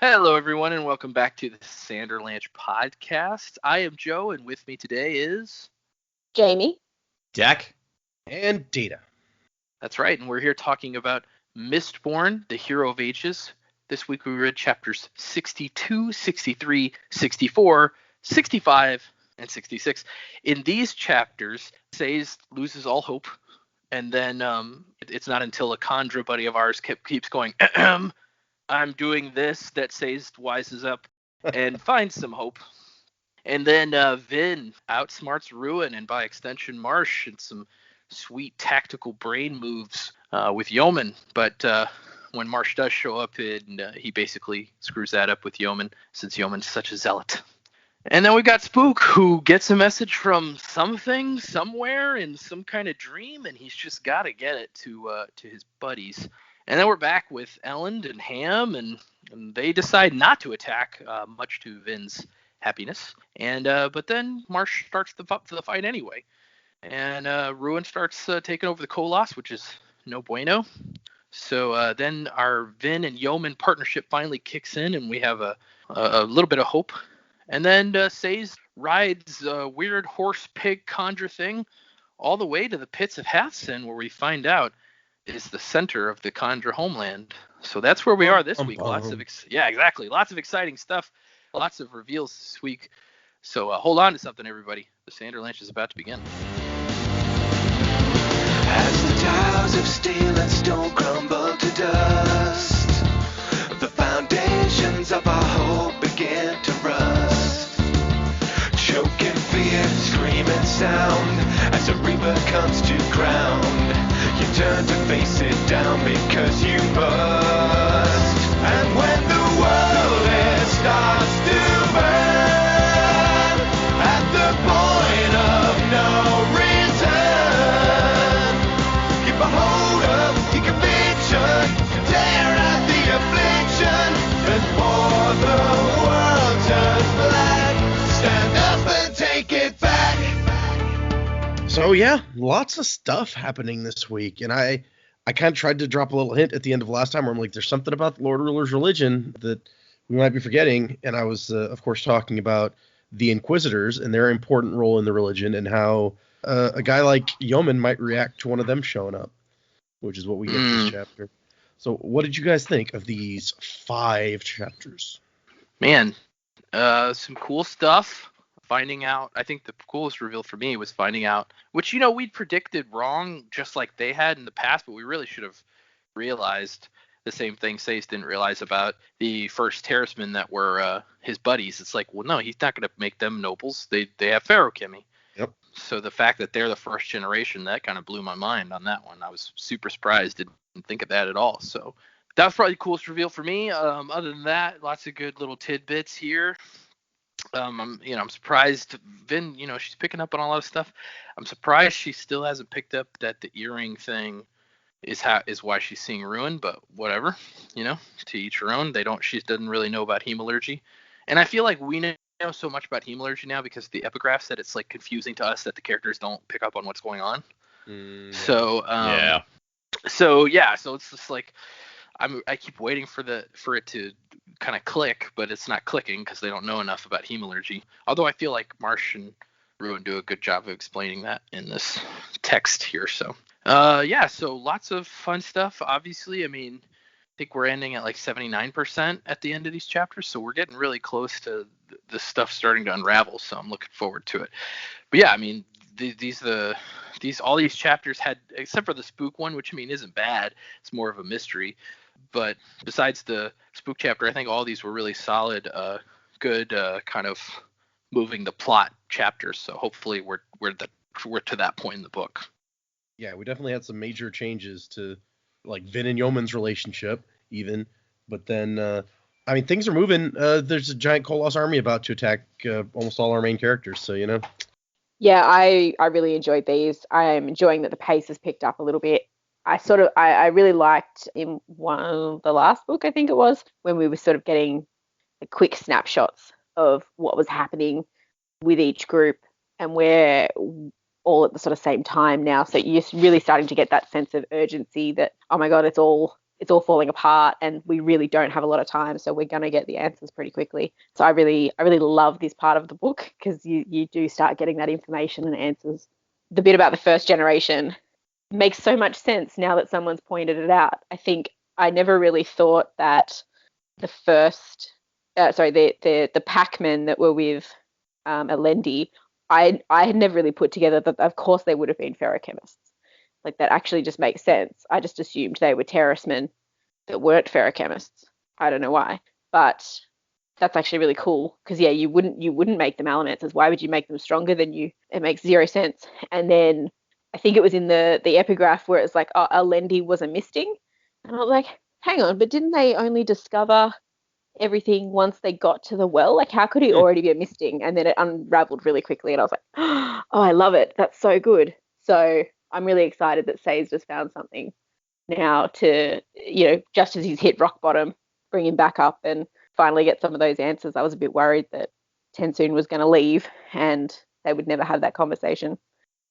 Hello, everyone, and welcome back to the Sanderlanche podcast. I am Joe, and with me today is Jamie, Jack, and Data. That's right, and we're here talking about Mistborn, the Hero of Ages. This week we read chapters 62, 63, 64, 65, and 66. In these chapters, Sazed loses all hope, and then it's not until a Khandra buddy of ours keeps going, I'm doing this, that Sazed wises up and finds some hope. And then Vin outsmarts Ruin and by extension Marsh in some sweet tactical brain moves with Yomen. But when Marsh does show up, he basically screws that up with Yomen since Yomen's such a zealot. And then we got Spook, who gets a message from something somewhere in some kind of dream, and he's just got to get it to his buddies. And then we're back with Elend and Ham, and they decide not to attack, much to Vin's happiness. And but then Marsh starts the fight anyway, and Ruin starts taking over the Koloss, which is no bueno. So then our Vin and Yomen partnership finally kicks in, and we have a little bit of hope. And then Sazed rides a weird horse pig Khandra thing all the way to the pits of Hathsin, where we find out is the center of the Khandra homeland. So that's where we are this week. Lots of exciting stuff. Lots of reveals this week. So hold on to something, everybody. The Sanderlanche is about to begin. As the towers of steel and stone crumble to dust, the foundations of our hope begin to rust. Choking fear, screaming sound as a reaper comes to ground. You turn to face it down because you must. And when the world starts to burn at the point of no return, keep a hold of your conviction, tear out the affliction, before the world turns black. Stand up and take it back. So yeah, lots of stuff happening this week, and I kind of tried to drop a little hint at the end of last time where I'm like, there's something about the Lord Ruler's religion that we might be forgetting, and I was, of course, talking about the Inquisitors and their important role in the religion and how a guy like Yomen might react to one of them showing up, which is what we get in this chapter. So what did you guys think of these 5 chapters? Man, some cool stuff. Finding out, I think the coolest reveal for me was finding out, which, we'd predicted wrong just like they had in the past, but we really should have realized the same thing Sazed didn't realize about the first terracemen that were his buddies. It's like, well, no, he's not going to make them nobles. They have Ferrochemy. Yep. So the fact that they're the first generation, that kind of blew my mind on that one. I was super surprised. Didn't think of that at all. So that was probably the coolest reveal for me. Other than that, lots of good little tidbits here. I'm surprised Vin, she's picking up on a lot of stuff. I'm surprised she still hasn't picked up that the earring thing is why she's seeing Ruin, but whatever, to each her own. She doesn't really know about hemalurgy. And I feel like we know so much about hemalurgy now because the epigraph said it's like confusing to us that the characters don't pick up on what's going on. So it's just like I keep waiting for it to kind of click, but it's not clicking because they don't know enough about hemalurgy. Although I feel like Marsh and Ruin do a good job of explaining that in this text here. So so lots of fun stuff. Obviously, I think we're ending at like 79% at the end of these chapters, so we're getting really close to the stuff starting to unravel. So I'm looking forward to it. But yeah, all these chapters had, except for the Spook one, which isn't bad. It's more of a mystery. But besides the Spook chapter, I think all these were really solid, good kind of moving the plot chapters. So hopefully we're to that point in the book. Yeah, we definitely had some major changes to like Vin and Yeoman's relationship even. But then, things are moving. There's a giant Koloss army about to attack almost all our main characters. So, Yeah, I really enjoyed these. I am enjoying that the pace has picked up a little bit. I really liked in one of the last book, I think it was, when we were sort of getting the quick snapshots of what was happening with each group, and we're all at the sort of same time now. So you're really starting to get that sense of urgency that, oh my God, it's all it's all falling apart and we really don't have a lot of time, so we're going to get the answers pretty quickly. So I really love this part of the book, because you do start getting that information and answers. The bit about the first generation makes so much sense now that someone's pointed it out. I think I never really thought that the packmen that were with Alendi, I had never really put together that of course they would have been ferrochemists. Like, that actually just makes sense. I just assumed they were terracemen that weren't ferrochemists. I don't know why, but that's actually really cool, because yeah, you wouldn't make them allomancers. Why would you make them stronger than you? It makes zero sense. And then I think it was in the epigraph where it's like, oh, Alendi was a misting, and I was like, hang on, but didn't they only discover everything once they got to the well? Like, how could he already be a misting? And then it unraveled really quickly, and I was like, oh, I love it. That's so good. So I'm really excited that Say's just found something now to, just as he's hit rock bottom, bring him back up and finally get some of those answers. I was a bit worried that Tensoon was going to leave and they would never have that conversation.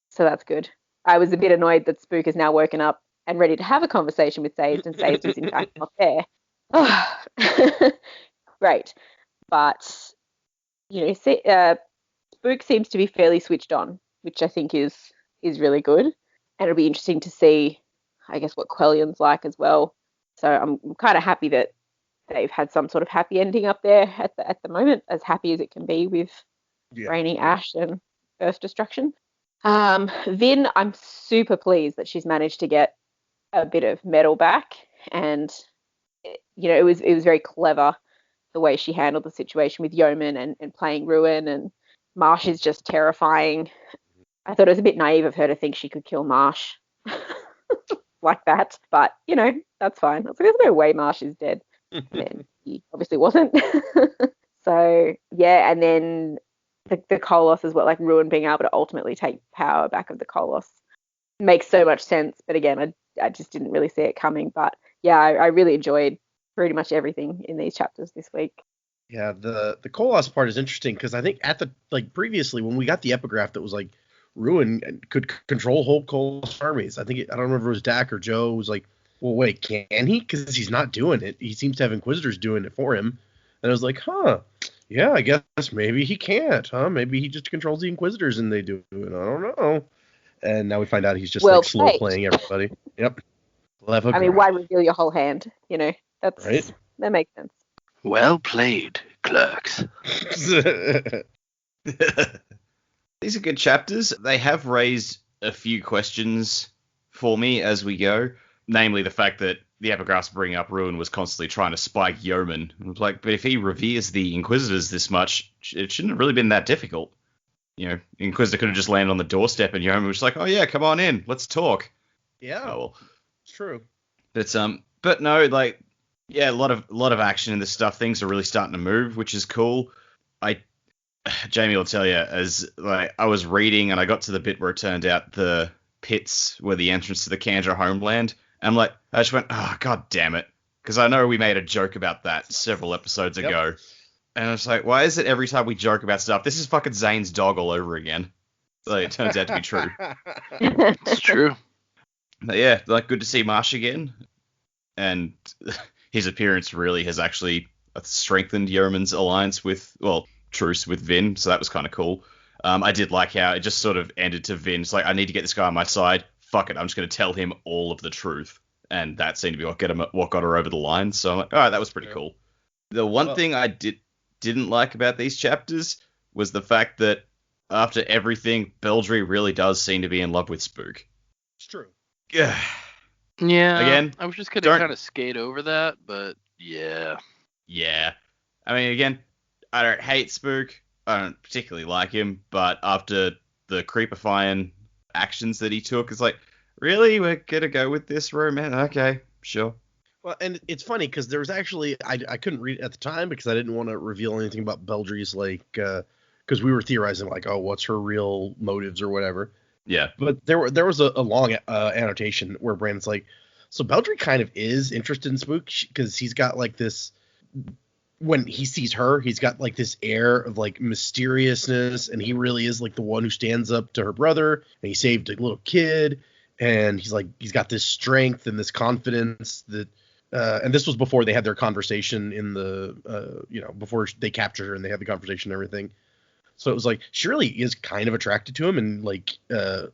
So that's good. I was a bit annoyed that Spook is now woken up and ready to have a conversation with Sage, and Sage is in fact not there. Oh, great. But, Spook seems to be fairly switched on, which I think is really good. And it'll be interesting to see, I guess, what Quellion's like as well. So I'm kind of happy that they've had some sort of happy ending up there at the moment, as happy as it can be with raining ash and earth destruction. Vin, I'm super pleased that she's managed to get a bit of metal back, and it was very clever the way she handled the situation with Yomen and playing Ruin, and Marsh is just terrifying. I thought it was a bit naive of her to think she could kill Marsh like that, but that's fine. I was like, there's no way Marsh is dead. And then he obviously wasn't. So yeah, and then the Koloss as well, like Ruin being able to ultimately take power back of the Koloss makes so much sense. But again, I just didn't really see it coming. But yeah, I really enjoyed pretty much everything in these chapters this week. Yeah, the Koloss part is interesting, because I think previously when we got the epigraph that was like Ruin could control whole Koloss armies. I don't remember if it was Dak or Joe was like, well, wait, can he? Because he's not doing it. He seems to have Inquisitors doing it for him. And I was like, yeah, I guess maybe he can't, huh? Maybe he just controls the Inquisitors and they do it. I don't know. And now we find out he's just slow playing everybody. Yep. I mean, why reveal your whole hand? That's right. That makes sense. Well played, clerks. These are good chapters. They have raised a few questions for me as we go, namely the fact that the epigraphs bring up Ruin was constantly trying to spike Yomen. I was like, but if he reveres the Inquisitors this much, it shouldn't have really been that difficult. Inquisitor could have just landed on the doorstep and Yomen was like, oh yeah, come on in, let's talk. Yeah, well, it's true. But no, a lot of action in this stuff. Things are really starting to move, which is cool. Jamie will tell you, as I was reading and I got to the bit where it turned out the pits were the entrance to the Kandra homeland. And I just went, oh, god damn it. Because I know we made a joke about that several episodes ago. And I was like, why is it every time we joke about stuff, this is fucking Zane's dog all over again? It turns out to be true. It's true. But yeah, good to see Marsh again. And his appearance really has actually strengthened Yeoman's alliance truce with Vin, so that was kind of cool. I did like how it just sort of ended to Vin. It's like, I need to get this guy on my side. Fuck it, I'm just going to tell him all of the truth. And that seemed to be what got her over the line. So I'm like, all right, that was pretty cool. The one thing I didn't like about these chapters was the fact that after everything, Beldry really does seem to be in love with Spook. It's true. Yeah. Again, I was just going to kind of skate over that, but yeah. Yeah. I mean, again, I don't hate Spook. I don't particularly like him, but after the creepifying actions that he took, it's like, really? We're going to go with this romance? Okay, sure. Well, and it's funny because there was actually, I couldn't read it at the time because I didn't want to reveal anything about Beldry's, because we were theorizing, what's her real motives or whatever. Yeah. But there was a long annotation where Brandon's like, so Beldry kind of is interested in Spook because he's got this, when he sees her, he's got this air of mysteriousness, and he really is the one who stands up to her brother, and he saved a little kid, and he's got this strength and this confidence that and this was before they had their conversation in the, before they captured her and they had the conversation and everything. So it was like, she really is kind of attracted to him and like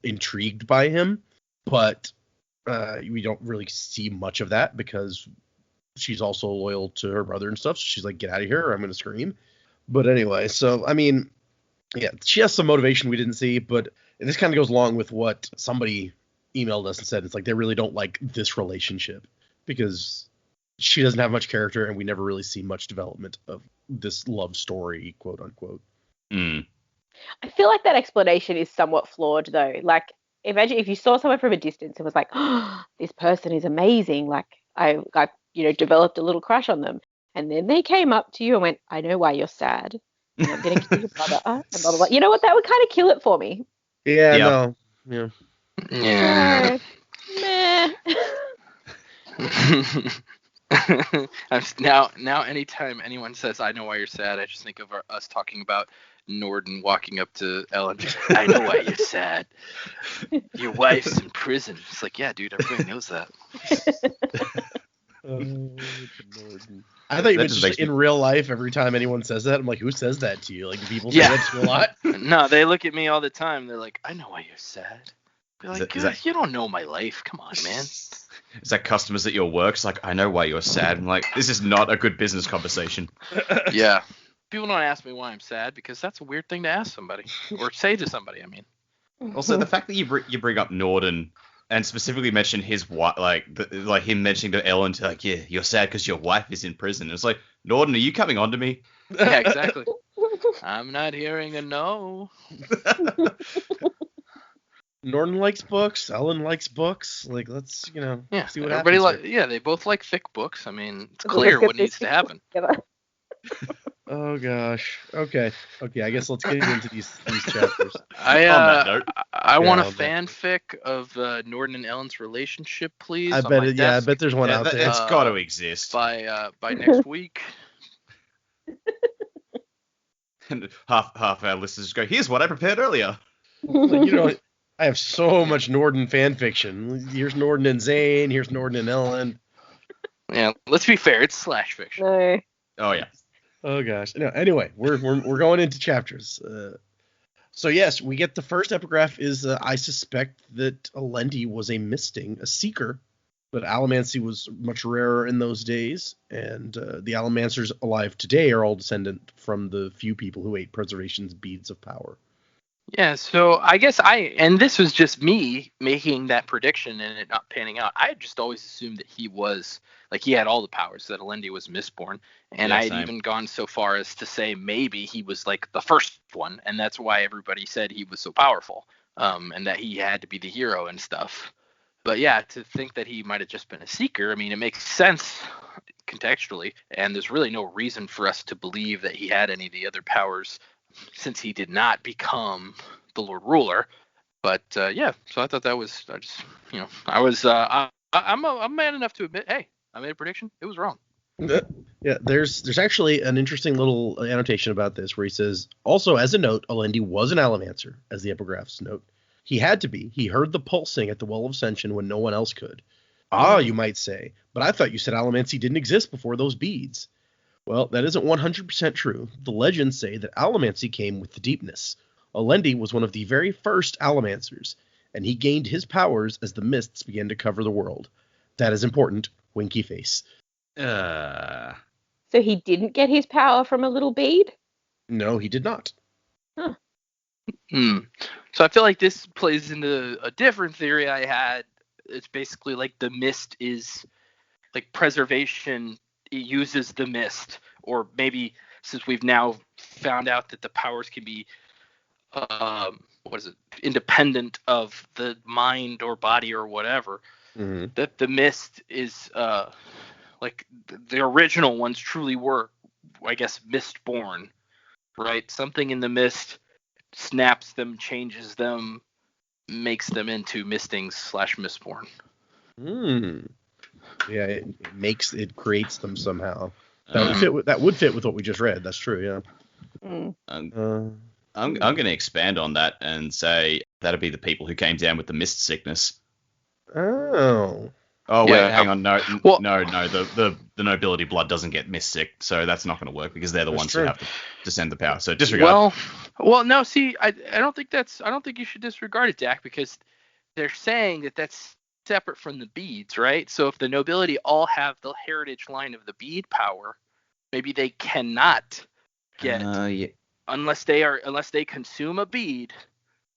intrigued by him, but we don't really see much of that because she's also loyal to her brother and stuff. So she's like, get out of here or I'm going to scream. But anyway, so, I mean, yeah, she has some motivation we didn't see, but this kind of goes along with what somebody emailed us and said. It's like they really don't like this relationship because she doesn't have much character and we never really see much development of this love story, quote unquote. I feel like that explanation is somewhat flawed, though. Like, imagine if you saw someone from a distance and was like, oh, this person is amazing. Like, I developed a little crush on them. And then they came up to you and went, I know why you're sad. And I'm going to kill your brother. And blah, blah, blah. You know what? That would kind of kill it for me. Yeah, no. Yeah. Yeah. Meh. Now anytime anyone says I know why you're sad, I just think of us talking about Norden walking up to Ellen. I know why you're sad. Your wife's in prison. It's like, yeah, dude, everybody knows that. I thought you meant just in real life, every time anyone says that, I'm like, who says that to you? Like, do people say that to you a lot? No, they look at me all the time. They're like, I know why you're sad. Be like, you don't know my life. Come on, man. Is that customers at your work? It's like, I know why you're sad. I'm like, this is not a good business conversation. Yeah. People don't ask me why I'm sad because that's a weird thing to ask somebody or say to somebody. I mean. Also, the fact that you bring up Norden and specifically mention his wife, like him mentioning to Ellen, like, yeah, you're sad because your wife is in prison. It's like, Norden, are you coming on to me? Yeah, exactly. I'm not hearing a no. Norden likes books. Ellen likes books. Like, let's, see what everybody happens. they both like thick books. I mean, it's clear what needs to happen. Oh gosh. Okay. I guess let's get into these chapters. I want a fanfic of Norden and Ellen's relationship, please. I bet there's one out there. It's got to exist by next week. And half our listeners go, here's what I prepared earlier. Like, I have so much Norden fan fiction. Here's Norden and Zane. Here's Norden and Ellen. Yeah, let's be fair. It's slash fiction. No. Oh yeah. Oh gosh. No. Anyway, we're going into chapters. So yes, we get the first epigraph is I suspect that Alendi was a misting, a seeker, but allomancy was much rarer in those days, and the allomancers alive today are all descendant from the few people who ate preservation's beads of power. Yeah, so I guess and this was just me making that prediction and it not panning out. I had just always assumed that he was, like, he had all the powers, that Alendi was Mistborn. And I had even gone so far as to say maybe he was, like, the first one, and that's why everybody said he was so powerful, and that he had to be the hero and stuff. But yeah, to think that he might have just been a seeker, I mean, it makes sense contextually, and there's really no reason for us to believe that he had any of the other powers since he did not become the Lord Ruler. But yeah, so I thought that was, I'm man enough to admit, hey, I made a prediction. It was wrong. Yeah, there's actually an interesting little annotation about this where he says, also as a note, Alendi was an allomancer, as the epigraphs note. He had to be. He heard the pulsing at the Well of Ascension when no one else could. Ah, you might say, but I thought you said allomancy didn't exist before those beads. Well, that isn't 100% true. The legends say that allomancy came with the deepness. Alendi was one of the very first allomancers, and he gained his powers as the mists began to cover the world. That is important, winky face. So he didn't get his power from a little bead? No, he did not. Huh. So I feel like this plays into a different theory I had. It's basically like the mist is, like, preservation, it uses the mist, or maybe since we've now found out that the powers can be independent of the mind or body or whatever, that the mist is like the original ones truly were, I guess, Mistborn, right? Something in the mist snaps them, changes them, makes them into mistings / Mistborn. Yeah, it creates them somehow. That would fit with what we just read. That's true. Yeah. I'm going to expand on that and say that'd be the people who came down with the mist sickness. Oh. Oh wait, Yeah. hang on. No, Well- no. The nobility blood doesn't get mystic, so that's not going to work because they're the That's ones true. who have to send the power. So disregard. Well, no. See, I don't think you should disregard it, Dak, because they're saying that that's separate from the beads, right? So if the nobility all have the heritage line of the bead power, maybe they cannot get Yeah. unless they consume a bead,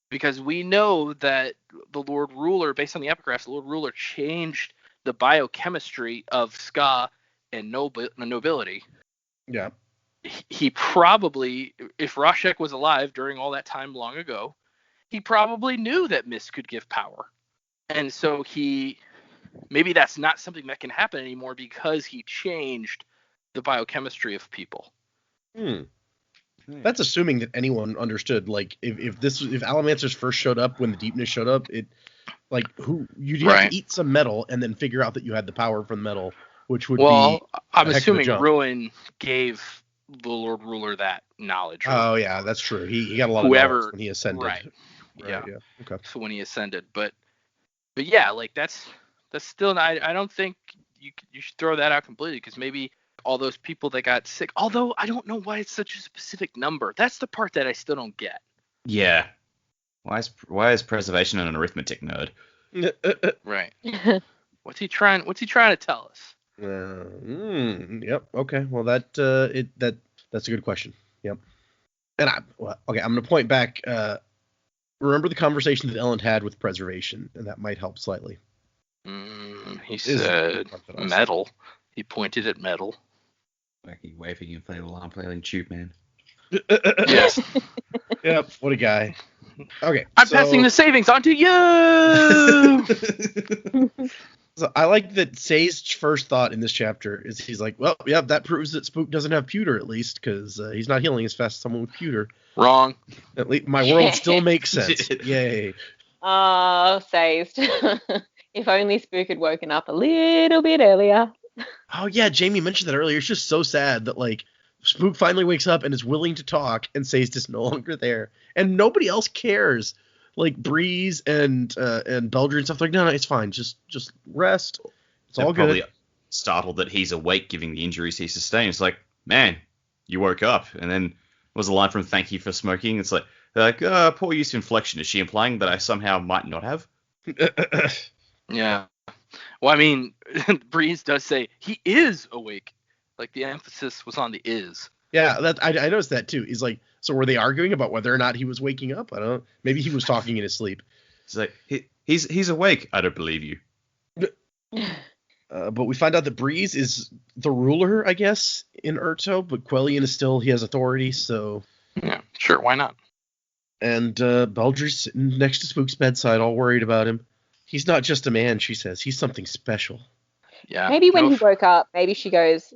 because we know that the Lord Ruler, based on the epigraphs, the Lord Ruler changed the biochemistry of Ska and nobility. Yeah. He probably, if Rashek was alive during all that time long ago, he probably knew that Mist could give power. And so maybe that's not something that can happen anymore because he changed the biochemistry of people. That's assuming that anyone understood. Like, if Alamancers first showed up when the deepness showed up, you'd have Right. to eat some metal and then figure out that you had the power from metal, which would Well, be I'm a heck of a assuming jump. Ruin gave the Lord Ruler that knowledge. or Oh yeah, that's true. He got a lot of whoever knowledge when he ascended. Right. Yeah. Okay. So when he ascended, but yeah, like that's still not. I don't think you should throw that out completely, because maybe all those people that got sick. Although I don't know why it's such a specific number. That's the part that I still don't get. Yeah. Why is preservation an arithmetic nerd? Right. What's he trying to tell us? Yep. Okay. Well, that's a good question. Yep. And I'm going to point back. Remember the conversation that Ellen had with preservation, and that might help slightly. He said metal. He pointed at metal. Wacky waving inflatable arm flailing tube man. Yes. Yep. What a guy. Okay. I'm passing the savings on to you. So I like that Say's first thought in this chapter is he's like, well, yeah, that proves that Spook doesn't have pewter, at least, because he's not healing as fast as someone with pewter. Wrong. At least my world still makes sense. Yay. Oh, saved. If only Spook had woken up a little bit earlier. Oh yeah, Jamie mentioned that earlier. It's just so sad that like Spook finally wakes up and is willing to talk, and Say's just no longer there, and nobody else cares. Like Breeze and Beldry and stuff, like, no, it's fine. Just rest. It's all good. Probably startled that he's awake, given the injuries he sustained. It's like, man, you woke up, and then was a line from "Thank you for smoking." It's like poor use of inflection. Is she implying that I somehow might not have? Yeah. Well, I mean, Breeze does say he is awake. Like, the emphasis was on the is. Yeah, I noticed that too. He's like, so were they arguing about whether or not he was waking up? I don't know. Maybe he was talking in his sleep. It's like he's awake. I don't believe you. But we find out that Breeze is the ruler, I guess, in Urto, but Quellion is still, he has authority, so... Yeah, sure, why not? And Beldry's sitting next to Spook's bedside, all worried about him. He's not just a man, she says. He's something special. Yeah. Maybe when he woke up, maybe she goes,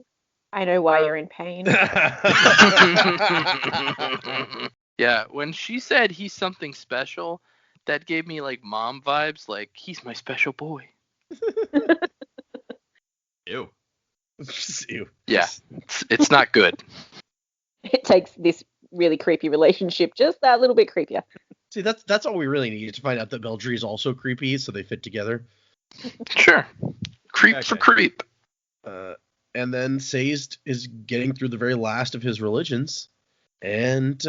I know why you're in pain. Yeah, when she said he's something special, that gave me like mom vibes, like he's my special boy. Ew. Ew. Yeah, it's not good. It takes this really creepy relationship just that little bit creepier. See, that's all we really need to find out that Beldry is also creepy, so they fit together. Sure. Creep for creep. And then Sayst is getting through the very last of his religions, and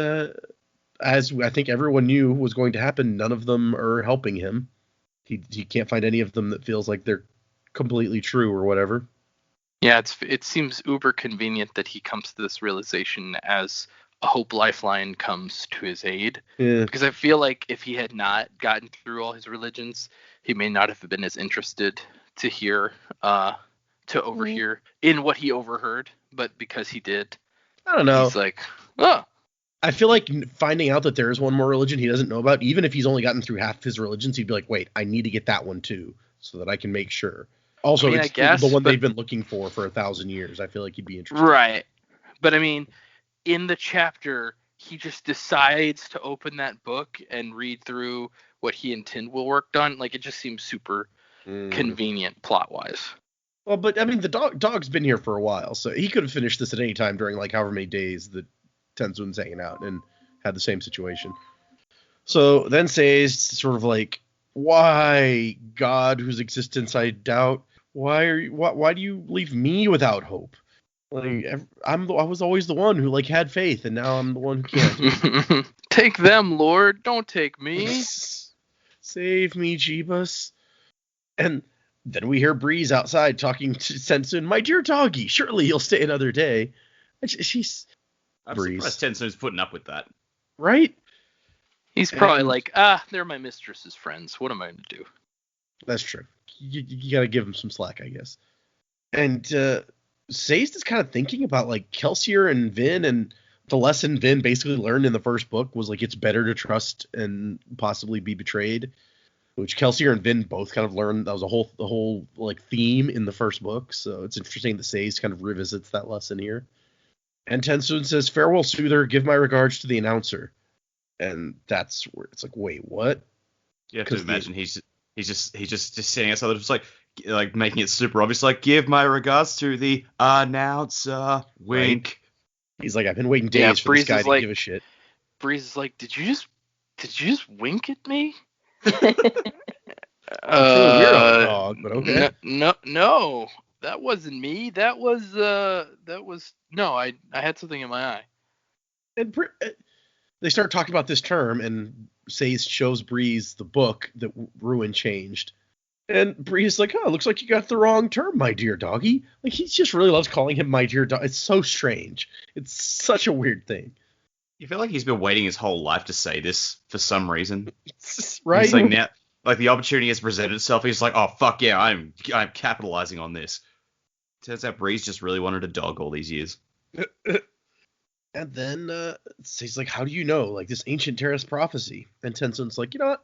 as I think everyone knew was going to happen, none of them are helping him. He can't find any of them that feels like they're completely true or whatever. Yeah, it seems uber convenient that he comes to this realization as a hope lifeline comes to his aid. Yeah. Because I feel like if he had not gotten through all his religions, he may not have been as interested to hear, to overhear in what he overheard. But because he did, I don't know. He's like, oh. I feel like finding out that there is one more religion he doesn't know about, even if he's only gotten through half his religions, he'd be like, wait, I need to get that one too, so that I can make sure. Also, I mean, it's I guess, the one they've been looking for 1,000 years. I feel like he'd be interested. Right. But I mean, in the chapter, he just decides to open that book and read through what he and Tyndall worked on. Like, it just seems super convenient plot-wise. Well, but I mean, the dog's been here for a while, so he could have finished this at any time during like however many days that Tenzuin's hanging out and had the same situation. So then says sort of like, why, God, whose existence I doubt, Why do you leave me without hope? Like I was always the one who like had faith, and now I'm the one who can't. Take them, Lord. Don't take me. Save me, Jeebus. And then we hear Breeze outside talking to Tenzin. My dear doggy, surely you'll stay another day. And she's I'm Breeze. surprised Tenzin's putting up with that. Right? He's probably like, they're my mistress's friends. What am I going to do? That's true. You got to give him some slack, I guess. And Sazed is kind of thinking about like Kelsier and Vin, and the lesson Vin basically learned in the first book was like it's better to trust and possibly be betrayed, which Kelsier and Vin both kind of learned. That was the whole like theme in the first book. So it's interesting that Sazed kind of revisits that lesson here. And Tenzin says, "Farewell, Soother. Give my regards to the announcer." And that's where it's like, wait, what? You have to imagine he's just sitting outside, just like making it super obvious, like, give my regards to the announcer. Wink. Right. He's like, I've been waiting days for this guy to give a shit. Breeze is like, did you just wink at me? Weird dog, but okay. No, that wasn't me. That was no. I had something in my eye. And they start talking about this term, and Sazed shows Breeze the book that Ruin changed. And Breeze is like, oh, looks like you got the wrong term, my dear doggy. Like, he just really loves calling him my dear dog. It's so strange. It's such a weird thing. You feel like he's been waiting his whole life to say this for some reason. Right? He's like, now, like, the opportunity has presented itself. He's like, oh, fuck yeah, I'm capitalizing on this. Turns out Breeze just really wanted a dog all these years. And then he's like, how do you know? Like, this ancient terrorist prophecy. And Tenzin's like, you know what?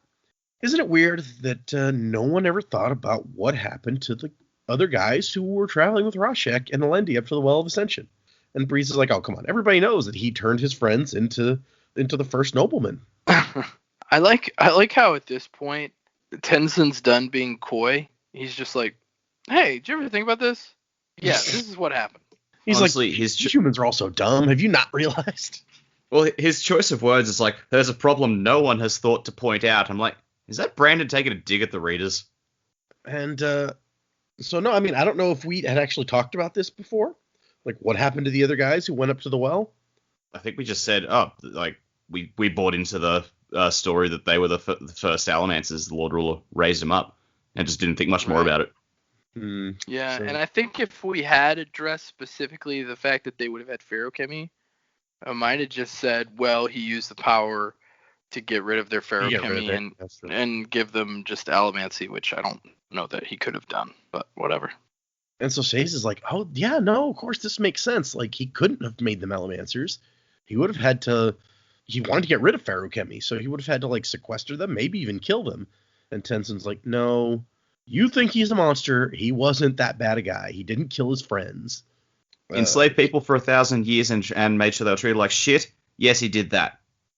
Isn't it weird that no one ever thought about what happened to the other guys who were traveling with Rashek and Alendi up to the Well of Ascension? And Breeze is like, oh, come on. Everybody knows that he turned his friends into the first nobleman. I like how at this point, Tenzin's done being coy. He's just like, hey, did you ever think about this? Yeah, this is what happened. He's honestly, like, humans are all so dumb. Have you not realized? Well, his choice of words is like, there's a problem no one has thought to point out. I'm like, is that Brandon taking a dig at the readers? And so, no, I mean, I don't know if we had actually talked about this before. Like, what happened to the other guys who went up to the well? I think we just said, we bought into the story that they were the first Alamancers. The Lord Ruler raised them up and just didn't think much more about it. Yeah, and I think if we had addressed specifically the fact that they would have had ferrochemy, I might have just said, well, he used the power to get rid of their ferrochemy and give them just allomancy, which I don't know that he could have done, but whatever. And so Sazed is like, oh, yeah, no, of course this makes sense. Like, he couldn't have made them allomancers. He would have had to, he wanted to get rid of ferrochemy, so he would have had to, like, sequester them, maybe even kill them. And Tenzin's like, no, you think he's a monster. He wasn't that bad a guy. He didn't kill his friends. Enslaved people for 1,000 years and made sure they were treated like shit? Yes, he did that.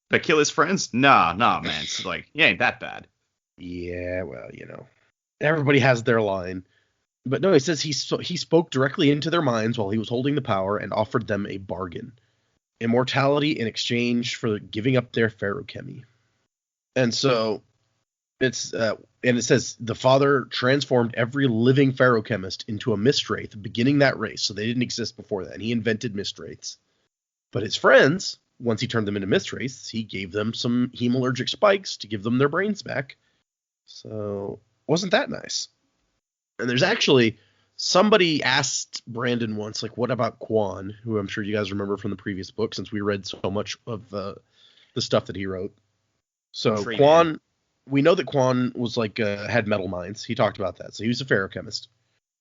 But kill his friends? Nah, man. It's like, he ain't that bad. Yeah, well, you know. Everybody has their line. But no, he says he spoke directly into their minds while he was holding the power and offered them a bargain. Immortality in exchange for giving up their ferrochemy. And so it's and it says the father transformed every living ferrochemist into a mistwraith, beginning that race. So they didn't exist before that. And he invented mistwraiths. But his friends, once he turned them into mistwraiths, he gave them some hemalurgic spikes to give them their brains back. So wasn't that nice? And there's actually somebody asked Brandon once, like, what about Quan, who I'm sure you guys remember from the previous book, since we read so much of the stuff that he wrote. So Quan, we know that Quan was like had metal minds. He talked about that. So he was a ferrochemist.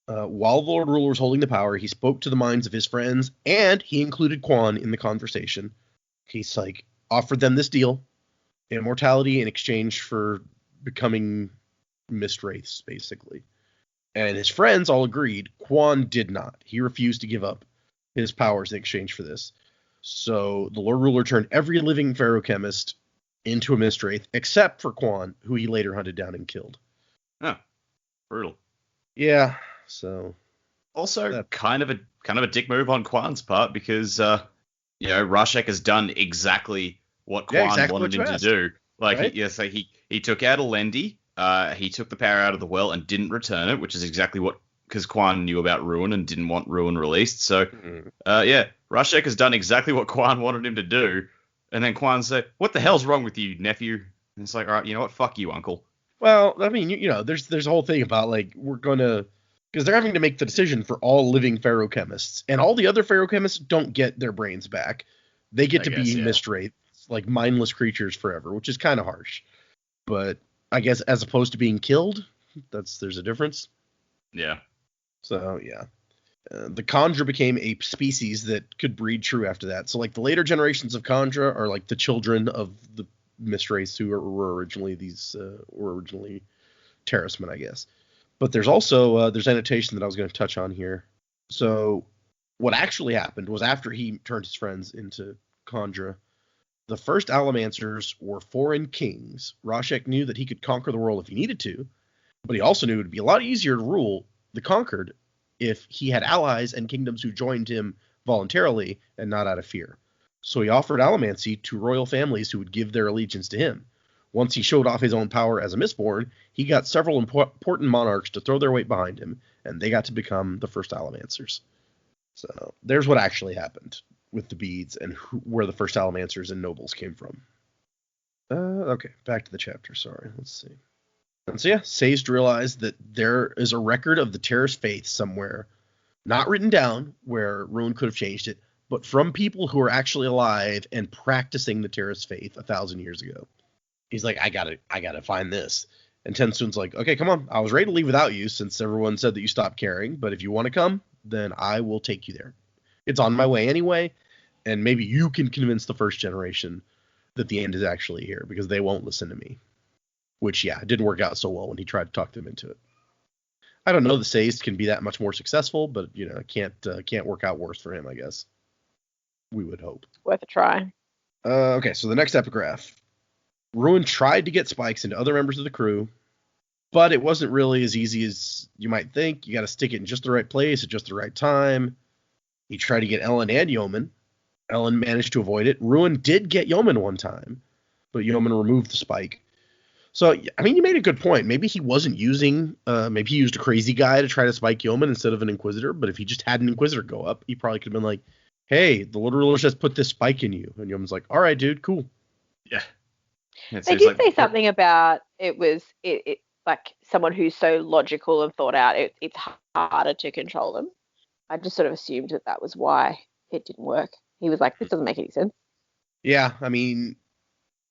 While the Lord Ruler was holding the power, he spoke to the minds of his friends, and he included Quan in the conversation. He's like offered them this deal, immortality in exchange for becoming mistwraiths, basically. And his friends all agreed. Quan did not. He refused to give up his powers in exchange for this. So the Lord Ruler turned every living ferrochemist into a mistwraith, except for Quan, who he later hunted down and killed. Oh, brutal. Yeah. So also kind of a dick move on Quan's part, because Rashek has done exactly what Quan wanted him to do. Like, right? He took out Alendi. He took the power out of the well and didn't return it, which is exactly what because Quan knew about Ruin and didn't want Ruin released. So, Mhm. Rashek has done exactly what Quan wanted him to do. And then Quan said, "What the hell's wrong with you, nephew?" And it's like, all right, you know what? Fuck you, uncle. Well, I mean, you know, there's a whole thing about, like, we're going to... Because they're having to make the decision for all living feruchemists. And all the other feruchemists don't get their brains back. They get I to guess, be yeah. mist wraiths, like mindless creatures forever, which is kind of harsh. But I guess as opposed to being killed, there's a difference. Yeah. So, yeah. The Kandra became a species that could breed true after that. So, like, the later generations of Kandra are like the children of the mist wraiths who were originally Terracemen, I guess. But there's also there's annotation that I was going to touch on here. So what actually happened was, after he turned his friends into Kandra, the first Allomancers were foreign kings. Rashek knew that he could conquer the world if he needed to, but he also knew it would be a lot easier to rule the conquered if he had allies and kingdoms who joined him voluntarily and not out of fear. So he offered allomancy to royal families who would give their allegiance to him. Once he showed off his own power as a Mistborn, he got several important monarchs to throw their weight behind him, and they got to become the first Allomancers. So there's what actually happened with the beads and where the first Allomancers and nobles came from. Okay, back to the chapter. Sorry, let's see. And so, yeah, Sazed realized that there is a record of the Terrace faith somewhere, not written down where Ruin could have changed it, but from people who are actually alive and practicing the Terrace faith 1,000 years ago. He's like, I gotta find this. And Tensoon's like, okay, come on. I was ready to leave without you since everyone said that you stopped caring, but if you want to come, then I will take you there. It's on my way anyway, and maybe you can convince the first generation that the end is actually here, because they won't listen to me. Which, yeah, it didn't work out so well when he tried to talk them into it. I don't know, the Sazed can be that much more successful, but, you know, it can't work out worse for him, I guess. We would hope. Worth a try. Okay, so the next epigraph. Ruin tried to get spikes into other members of the crew, but it wasn't really as easy as you might think. You got to stick it in just the right place at just the right time. He tried to get Ellen and Yomen. Ellen managed to avoid it. Ruin did get Yomen one time, but Yomen removed the spike. So, I mean, you made a good point. Maybe he wasn't using, maybe he used a crazy guy to try to spike Yomen instead of an Inquisitor, but if he just had an Inquisitor go up, he probably could have been like, hey, the Lord Ruler just put this spike in you. And Yomen's like, all right, dude, cool. Yeah. They did say something about it like someone who's so logical and thought out, it's harder to control them. I just sort of assumed that was why it didn't work. He was like, this doesn't make any sense. Yeah, I mean,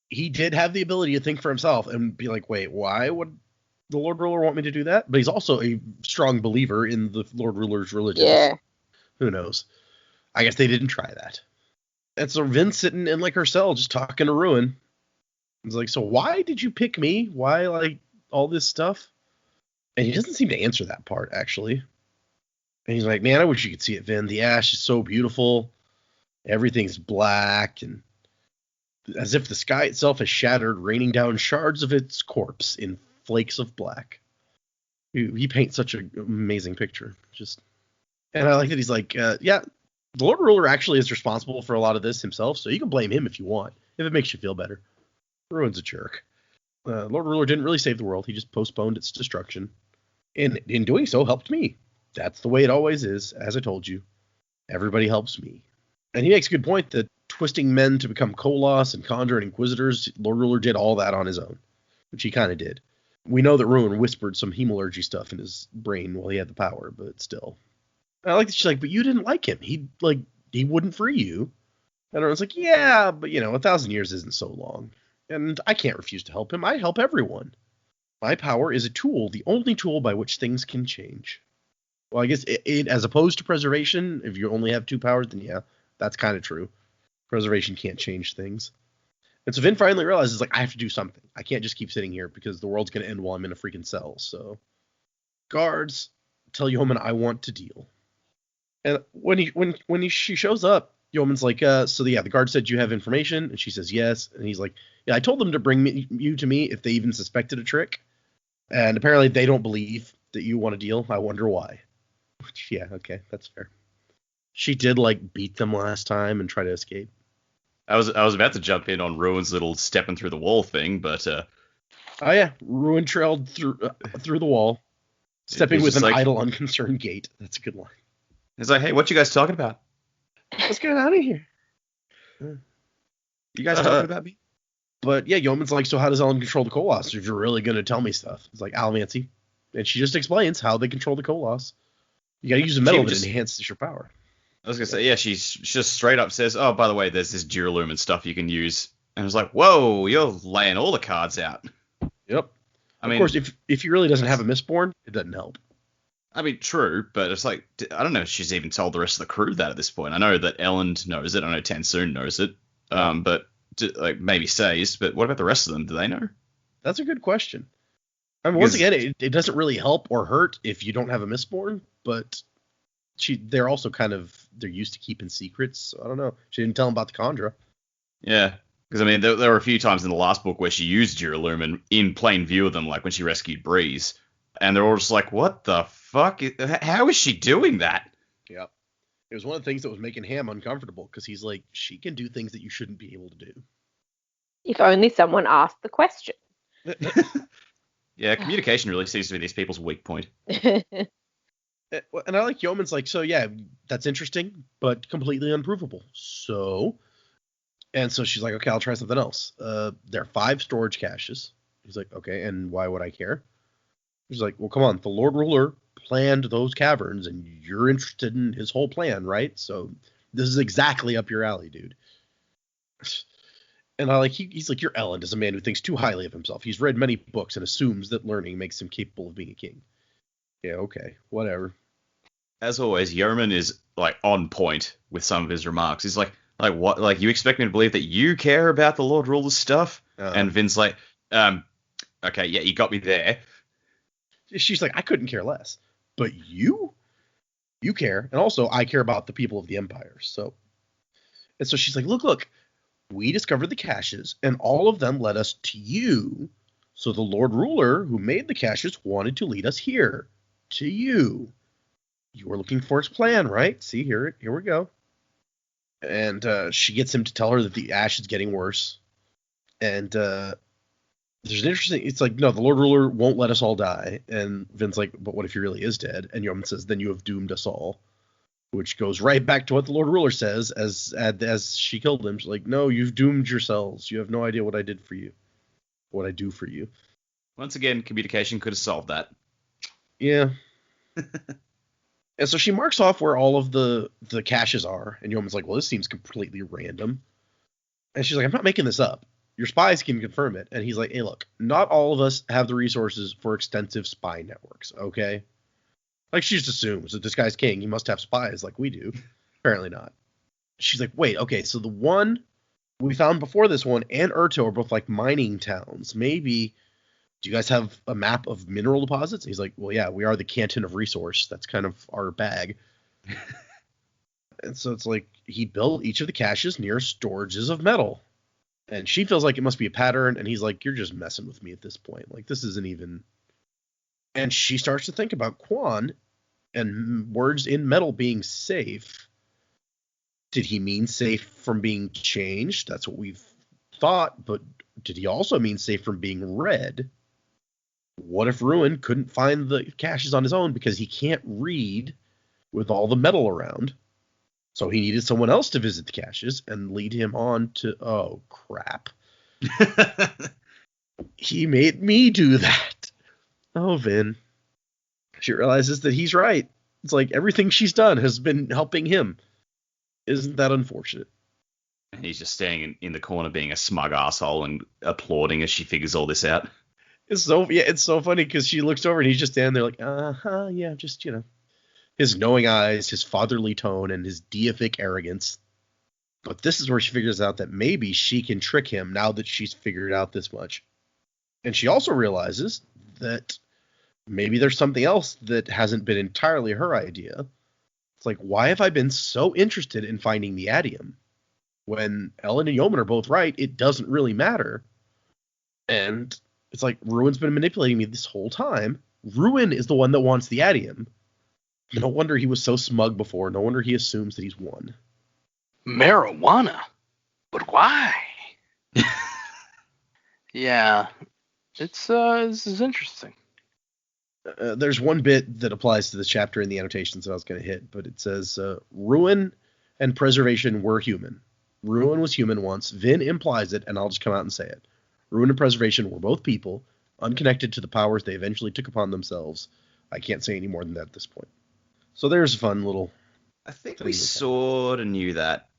he did have the ability to think for himself and be like, wait, why would the Lord Ruler want me to do that? But he's also a strong believer in the Lord Ruler's religion. Yeah. Who knows? I guess they didn't try that. And so Vin's sitting in, like, her cell just talking to Ruin. He's like, so why did you pick me? Why, like, all this stuff? And he doesn't seem to answer that part, actually. And he's like, man, I wish you could see it, Vin. The ash is so beautiful. Everything's black, and as if the sky itself has shattered, raining down shards of its corpse in flakes of black. He paints such an amazing picture. And I like that he's like, yeah, the Lord Ruler actually is responsible for a lot of this himself, so you can blame him if you want, if it makes you feel better. Ruin's a jerk. Lord Ruler didn't really save the world. He just postponed its destruction. And in doing so, helped me. That's the way it always is, as I told you. Everybody helps me. And he makes a good point that twisting men to become Koloss and Kandra and Inquisitors, Lord Ruler did all that on his own, which he kind of did. We know that Ruin whispered some hemalurgy stuff in his brain while he had the power, but still. I like that she's like, but you didn't like him. He wouldn't free you. And Ruin's like, yeah, but 1,000 years isn't so long. And I can't refuse to help him. I help everyone. My power is a tool, the only tool by which things can change. Well, I guess it as opposed to preservation, if you only have 2 powers, then yeah, that's kind of true. Preservation can't change things. And so Vin finally realizes, like, I have to do something. I can't just keep sitting here because the world's going to end while I'm in a freaking cell. So, guards, tell Yomen I want to deal. And when she shows up, Yeoman's like, the guard said you have information, and she says yes, and he's like, yeah, I told them to bring you to me if they even suspected a trick, and apparently they don't believe that you want to deal. I wonder why. Yeah, okay, that's fair. She did beat them last time and try to escape. I was about to jump in on Ruin's little stepping through the wall thing, but oh yeah, Ruin trailed through the wall. Stepping with just an like- idle, unconcerned gait. That's a good line. It's like, hey, what you guys talking about? Let's get out of here. You guys talking about me? But yeah, Yeoman's like, so how does Ellen control the Koloss if you're really going to tell me stuff? It's like, Almancy. And she just explains how they control the Koloss. You got to use a metal that enhances your power. I was going to say, yeah, she just straight up says, oh, by the way, there's this Duralumin stuff you can use. And I was like, whoa, you're laying all the cards out. Yep. I mean, of course, if he really doesn't have a Mistborn, it doesn't help. I mean, true, but it's like, I don't know if she's even told the rest of the crew that at this point. I know that Ellen knows it. I know Tansoon knows it. But like maybe Says, but what about the rest of them? Do they know? That's a good question. I mean, once again, it doesn't really help or hurt if you don't have a Mistborn, but they're also they're used to keeping secrets. So I don't know. She didn't tell them about the Khandra. Yeah, because I mean, there were a few times in the last book where she used Duralumin in plain view of them, like when she rescued Breeze, and they're all just like, "What the fuck? How is she doing that?" Yep. It was one of the things that was making Ham uncomfortable because he's like, she can do things that you shouldn't be able to do. If only someone asked the question. Yeah, communication really seems to be these people's weak point. And I like Yeoman's like, so yeah, that's interesting, but completely unprovable. So she's like, okay, I'll try something else. There are 5 storage caches. He's like, okay, and why would I care? He's like, well, come on, the Lord Ruler planned those caverns, and you're interested in his whole plan, right? So this is exactly up your alley, dude. And I like he's like, your Ellen is a man who thinks too highly of himself. He's read many books and assumes that learning makes him capable of being a king. Yeah, okay, whatever. As always, Yeoman is like on point with some of his remarks. He's like what? Like, you expect me to believe that you care about the Lord Ruler's stuff? And Vin's like, okay, yeah, you got me there. She's like, I couldn't care less, but you care, and also I care about the people of the Empire. So she's like, look, we discovered the caches, and all of them led us to you. So the Lord Ruler who made the caches wanted to lead us here to you. You were looking for his plan, right? See, here we go. And she gets him to tell her that the ash is getting worse. And there's an interesting, it's like, no, the Lord Ruler won't let us all die. And Vin's like, but what if he really is dead? And Yeoman says, then you have doomed us all. Which goes right back to what the Lord Ruler says as she killed him. She's like, no, you've doomed yourselves. You have no idea what I did for you. What I do for you. Once again, communication could have solved that. Yeah. And so she marks off where all of the caches are. And Yeoman's like, well, this seems completely random. And she's like, I'm not making this up. Your spies can confirm it. And he's like, hey, look, not all of us have the resources for extensive spy networks, okay? Like, she just assumes that this guy's king. He must have spies like we do. Apparently not. She's like, wait, okay, so the one we found before this one and Urto are both like mining towns. Maybe, do you guys have a map of mineral deposits? And he's like, well, yeah, we are the Canton of Resource. That's kind of our bag. And so it's like, he built each of the caches near storages of metal. And she feels like it must be a pattern. And he's like, you're just messing with me at this point. Like, this isn't even... And she starts to think about Quan and words in metal being safe. Did he mean safe from being changed? That's what we've thought. But did he also mean safe from being read? What if Ruin couldn't find the caches on his own because he can't read with all the metal around? So he needed someone else to visit the caches and lead him on to... Oh, crap. He made me do that. Oh, Vin. She realizes that he's right. It's like everything she's done has been helping him. Isn't that unfortunate? He's just standing in the corner being a smug asshole and applauding as she figures all this out. It's so funny because she looks over and he's just standing there like, yeah, just, his knowing eyes, his fatherly tone, and his deific arrogance. But this is where she figures out that maybe she can trick him now that she's figured out this much. And she also realizes that maybe there's something else that hasn't been entirely her idea. It's like, why have I been so interested in finding the Adium? When Ellen and Yeoman are both right, it doesn't really matter. And it's like, Ruin's been manipulating me this whole time. Ruin is the one that wants the Adium. No wonder he was so smug before. No wonder he assumes that he's won. Marijuana? But why? Yeah. This is interesting. There's one bit that applies to this chapter in the annotations that I was going to hit, but it says, ruin and preservation were human. Ruin was human once. Vin implies it, and I'll just come out and say it. Ruin and preservation were both people, unconnected to the powers they eventually took upon themselves. I can't say any more than that at this point. So there's a fun little... I think we sort of knew that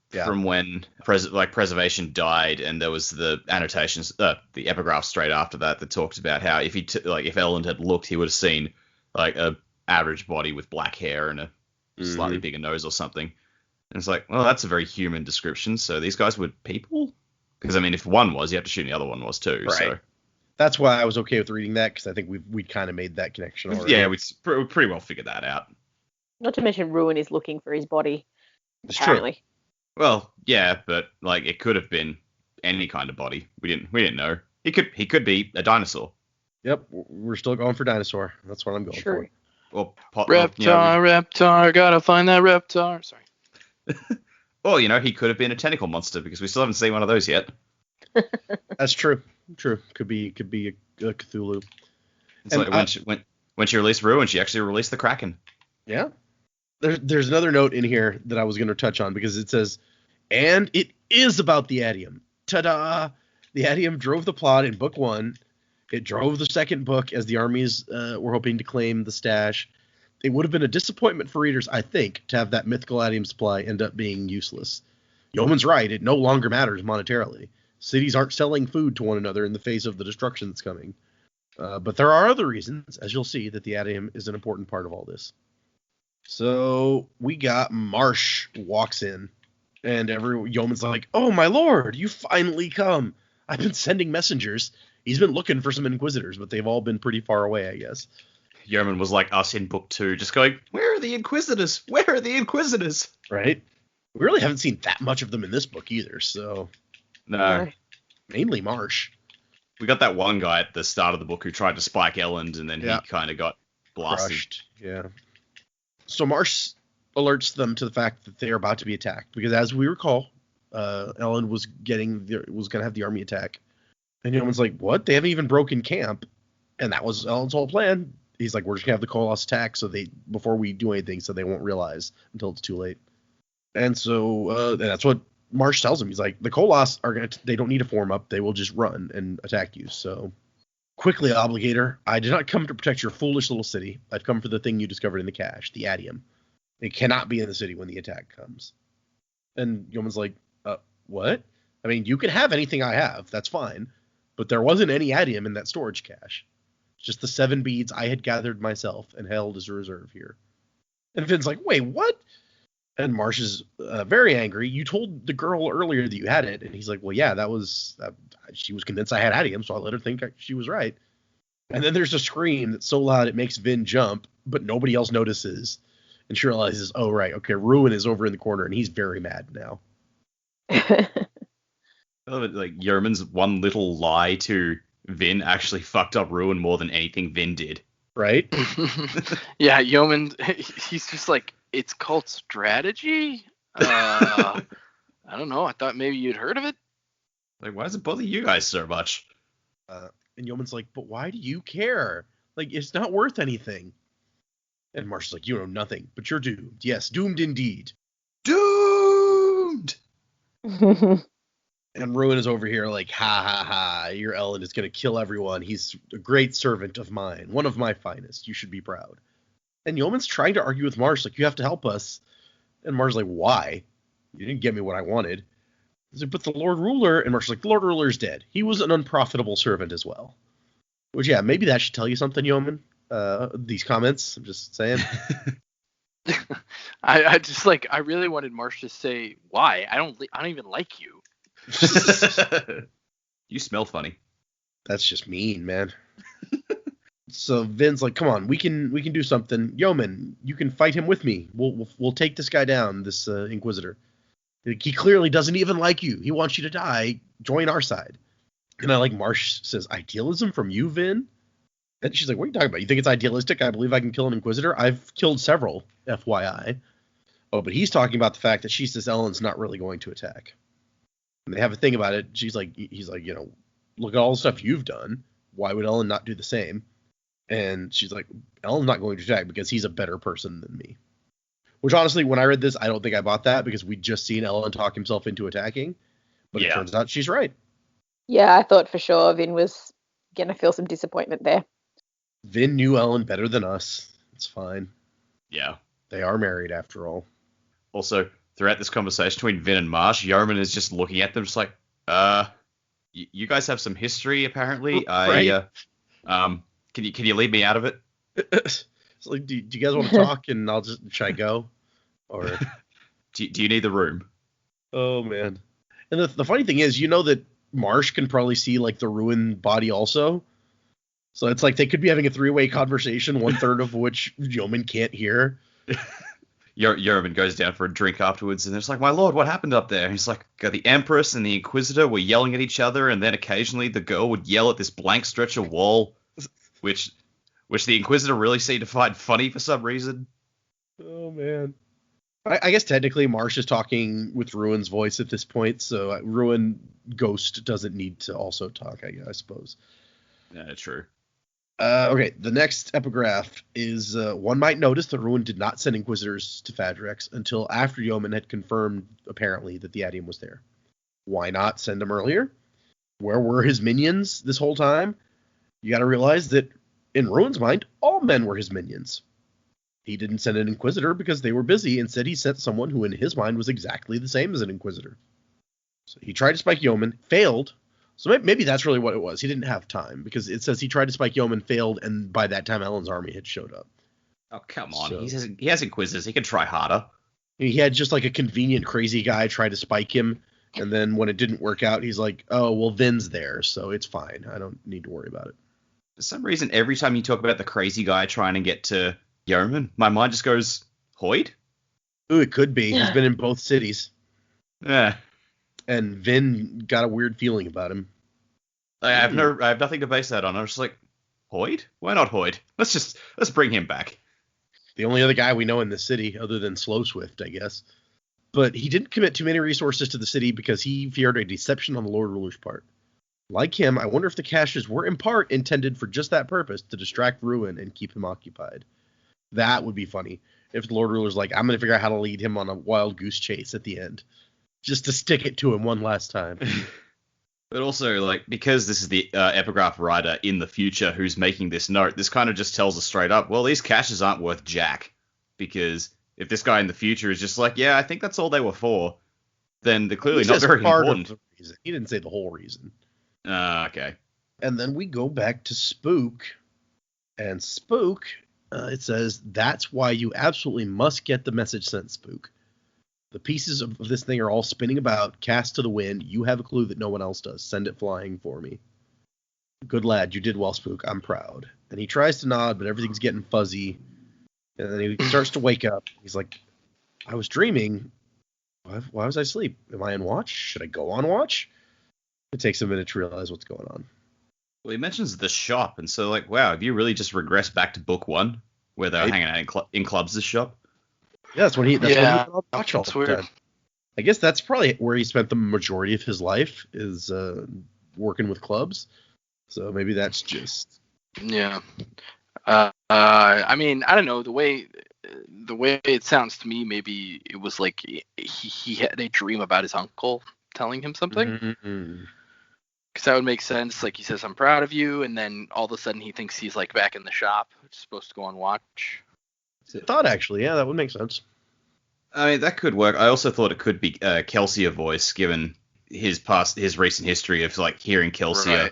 from when preservation died, and there was the annotations, the epigraph straight after that talked about how if if Elend had looked, he would have seen like a average body with black hair and a slightly bigger nose or something. And it's like, well, that's a very human description. So these guys were people? Because, I mean, if one was, you have to assume the other one was too. Right. So. That's why I was okay with reading that, because I think we'd kind of made that connection already. Yeah, we pretty well figured that out. Not to mention Ruin is looking for his body. It's apparently. True. Well, yeah, but like it could have been any kind of body. We didn't know. He could be a dinosaur. Yep, we're still going for dinosaur. That's what I'm going for. Or Reptar, gotta find that Reptar. Sorry. Or, he could have been a tentacle monster, because we still haven't seen one of those yet. That's true. True. Could be a Cthulhu. It's like when she released Ruin, she actually released the Kraken. Yeah. There's another note in here that I was going to touch on, because it says, and it is about the Adium. Ta-da! The Adium drove the plot in book 1. It drove the second book as the armies were hoping to claim the stash. It would have been a disappointment for readers, I think, to have that mythical Adium supply end up being useless. Yeoman's right. It no longer matters monetarily. Cities aren't selling food to one another in the face of the destruction that's coming. But there are other reasons, as you'll see, that the Adium is an important part of all this. So we got Marsh walks in, and Yeoman's like, "Oh, my lord, you finally come. I've been sending messengers." He's been looking for some Inquisitors, but they've all been pretty far away, I guess. Yeoman was like us in book 2, just going, "Where are the Inquisitors? Where are the Inquisitors?" Right? We really haven't seen that much of them in this book either, so... No. Mainly Marsh. We got that one guy at the start of the book who tried to spike Elend, and then he kind of got blasted. Crushed. Yeah. So Marsh alerts them to the fact that they are about to be attacked, because as we recall, Elend was going to have the army attack. And Yeoman's like, "What? They haven't even broken camp." And that was Elend's whole plan. He's like, "We're just going to have the Koloss attack before we do anything, so they won't realize until it's too late." And so that's what Marsh tells him. He's like, "The Koloss they don't need to form up. They will just run and attack you. So quickly, Obligator, I did not come to protect your foolish little city. I've come for the thing you discovered in the cache, the Adium. It cannot be in the city when the attack comes." And Yeoman's like, "What? I mean, you can have anything I have. That's fine. But there wasn't any Adium in that storage cache. Just the 7 beads I had gathered myself and held as a reserve here." And Finn's like, "Wait, what?" And Marsh is very angry. "You told the girl earlier that you had it." And he's like, "Well, yeah, that was... she was convinced I had Adium, so I let her think she was right." And then there's a scream that's so loud it makes Vin jump, but nobody else notices. And she realizes, oh, right, okay, Ruin is over in the corner, and he's very mad now. Like, Yeoman's one little lie to Vin actually fucked up Ruin more than anything Vin did. Right? Yeah, Yeoman, he's just like, "It's called strategy? I don't know. I thought maybe you'd heard of it." Like, why does it bother you guys so much? And Yeoman's like, "But why do you care? Like, it's not worth anything." And Marsh is like, "You know nothing, but you're doomed. Yes, doomed indeed." Doomed! And Ruin is over here like, "Ha ha ha, your Elend is going to kill everyone. He's a great servant of mine, one of my finest. You should be proud." And Yeoman's trying to argue with Marsh, like, "You have to help us." And Marsh's like, "Why? You didn't get me what I wanted." He's like, "But the Lord Ruler," and Marsh's like, "The Lord Ruler's dead. He was an unprofitable servant as well." Which, yeah, maybe that should tell you something, Yeoman. These comments, I'm just saying. I really wanted Marsh to say, "Why? I don't even like you." You smell funny. That's just mean, man. So Vin's like, "Come on, we can do something. Yeoman, you can fight him with me. We'll take this guy down, this Inquisitor. He clearly doesn't even like you. He wants you to die. Join our side." And I like Marsh says, "Idealism from you, Vin?" And she's like, "What are you talking about? You think it's idealistic? I believe I can kill an Inquisitor. I've killed several, FYI." Oh, but he's talking about the fact that she says Elend's not really going to attack. And they have a thing about it. He's like, look at all the stuff you've done. Why would Elend not do the same? And she's like, Ellen's not going to attack because he's a better person than me. Which, honestly, when I read this, I don't think I bought that because we'd just seen Ellen talk himself into attacking. But it turns out she's right. Yeah, I thought for sure Vin was going to feel some disappointment there. Vin knew Ellen better than us. It's fine. Yeah. They are married, after all. Also, throughout this conversation between Vin and Marsh, Yomen is just looking at them just like, you guys have some history, apparently. Right. Can you leave me out of it? It's like, do you guys want to talk and should I go? Or do you need the room? Oh, man. And the funny thing is, you know that Marsh can probably see, like, the ruined body also. So it's like they could be having a three-way conversation, 1/3 of which Yomen can't hear. Yomen goes down for a drink afterwards, and it's like, my lord, what happened up there? And he's like, the Empress and the Inquisitor were yelling at each other, and then occasionally the girl would yell at this blank stretch of wall, which the Inquisitor really seemed to find funny for some reason. Oh, man. I guess technically Marsh is talking with Ruin's voice at this point, so Ruin Ghost doesn't need to also talk, I suppose. Yeah, true. Okay, the next epigraph is, one might notice that Ruin did not send Inquisitors to Fadrex until after Yomen had confirmed, apparently, that the Adium was there. Why not send him earlier? Where were his minions this whole time? You gotta realize that, in Ruin's mind, all men were his minions. He didn't send an Inquisitor because they were busy. Instead, he sent someone who, in his mind, was exactly the same as an Inquisitor. So he tried to spike Yomen, failed. So maybe that's really what it was. He didn't have time, because it says he tried to spike Yomen, failed, and by that time, Ellen's army had showed up. Oh, come on. So, he has Inquisitors. He can try harder. He had just like a convenient, crazy guy try to spike him, and then when it didn't work out, he's like, oh, well, Vin's there, so it's fine. I don't need to worry about it. For some reason, every time you talk about the crazy guy trying to get to Yomen, my mind just goes, Hoyd? Ooh, it could be. He's been in both cities. Yeah. And Vin got a weird feeling about him. I have nothing to base that on. I was just like, Hoyd? Why not Hoyd? Let's bring him back. The only other guy we know in this city, other than Slow Swift, I guess. But he didn't commit too many resources to the city because he feared a deception on the Lord Ruler's part. Like him, I wonder if the caches were in part intended for just that purpose, to distract Ruin and keep him occupied. That would be funny. If the Lord Ruler's like, I'm going to figure out how to lead him on a wild goose chase at the end. Just to stick it to him one last time. But also, like, because this is the epigraph writer in the future who's making this note, this kind of just tells us straight up, well, these caches aren't worth jack. Because if this guy in the future is just like, yeah, I think that's all they were for, then they're clearly not very important. He didn't say the whole reason. Okay. And then we go back to Spook. And Spook, it says, that's why you absolutely must get the message sent, Spook. The pieces of this thing are all spinning about, cast to the wind. You have a clue that no one else does. Send it flying for me. Good lad, you did well, Spook. I'm proud. And he tries to nod, but everything's getting fuzzy. And then he starts to wake up. He's like, I was dreaming. Why was I asleep? Am I on watch? Should I go on watch? It takes a minute to realize what's going on. Well, he mentions the shop, and so, like, wow, have you really just regressed back to book one, where they were hanging out in clubs, this shop? Yeah, that's when he went on watch all that's the weird. time. I guess that's probably where he spent the majority of his life, is working with clubs. So maybe that's just... Yeah. I mean, I don't know, the way it sounds to me, maybe it was like he had a dream about his uncle telling him something. Mm-hmm. Because that would make sense. Like, he says, I'm proud of you, and then all of a sudden he thinks he's like back in the shop, supposed to go on watch. I thought, actually, yeah, that would make sense. I mean, that could work. I also thought it could be Kelsier voice, given his recent history of, like, hearing Kelsier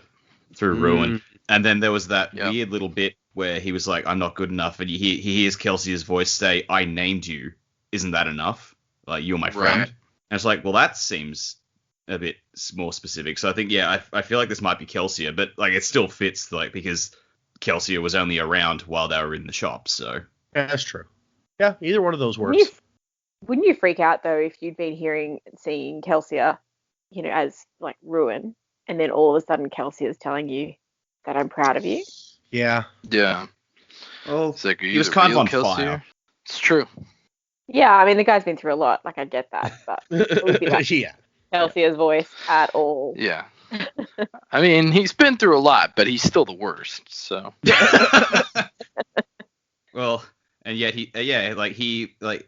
through Ruin. And then there was that weird little bit where he was like, I'm not good enough, and he hears Kelsier's voice say, I named you. Isn't that enough? Like, you're my friend. Right. And it's like, well, that seems a bit more specific. So I think, I feel like this might be Kelsier, but, like, it still fits, like, because Kelsier was only around while they were in the shop, so... Yeah, that's true. Yeah, either one of those works. Wouldn't you freak out, though, if you'd been seeing Kelsier, as, like, Ruin, and then all of a sudden Kelsier's telling you that I'm proud of you? Yeah. Yeah. Well, It's like, he was kind of on fire. It's true. Yeah, I mean, the guy's been through a lot. Like, I get that, but it would be like Yeah. Kelsier's voice at all. Yeah. I mean, he's been through a lot, but he's still the worst. So. Well, and yet he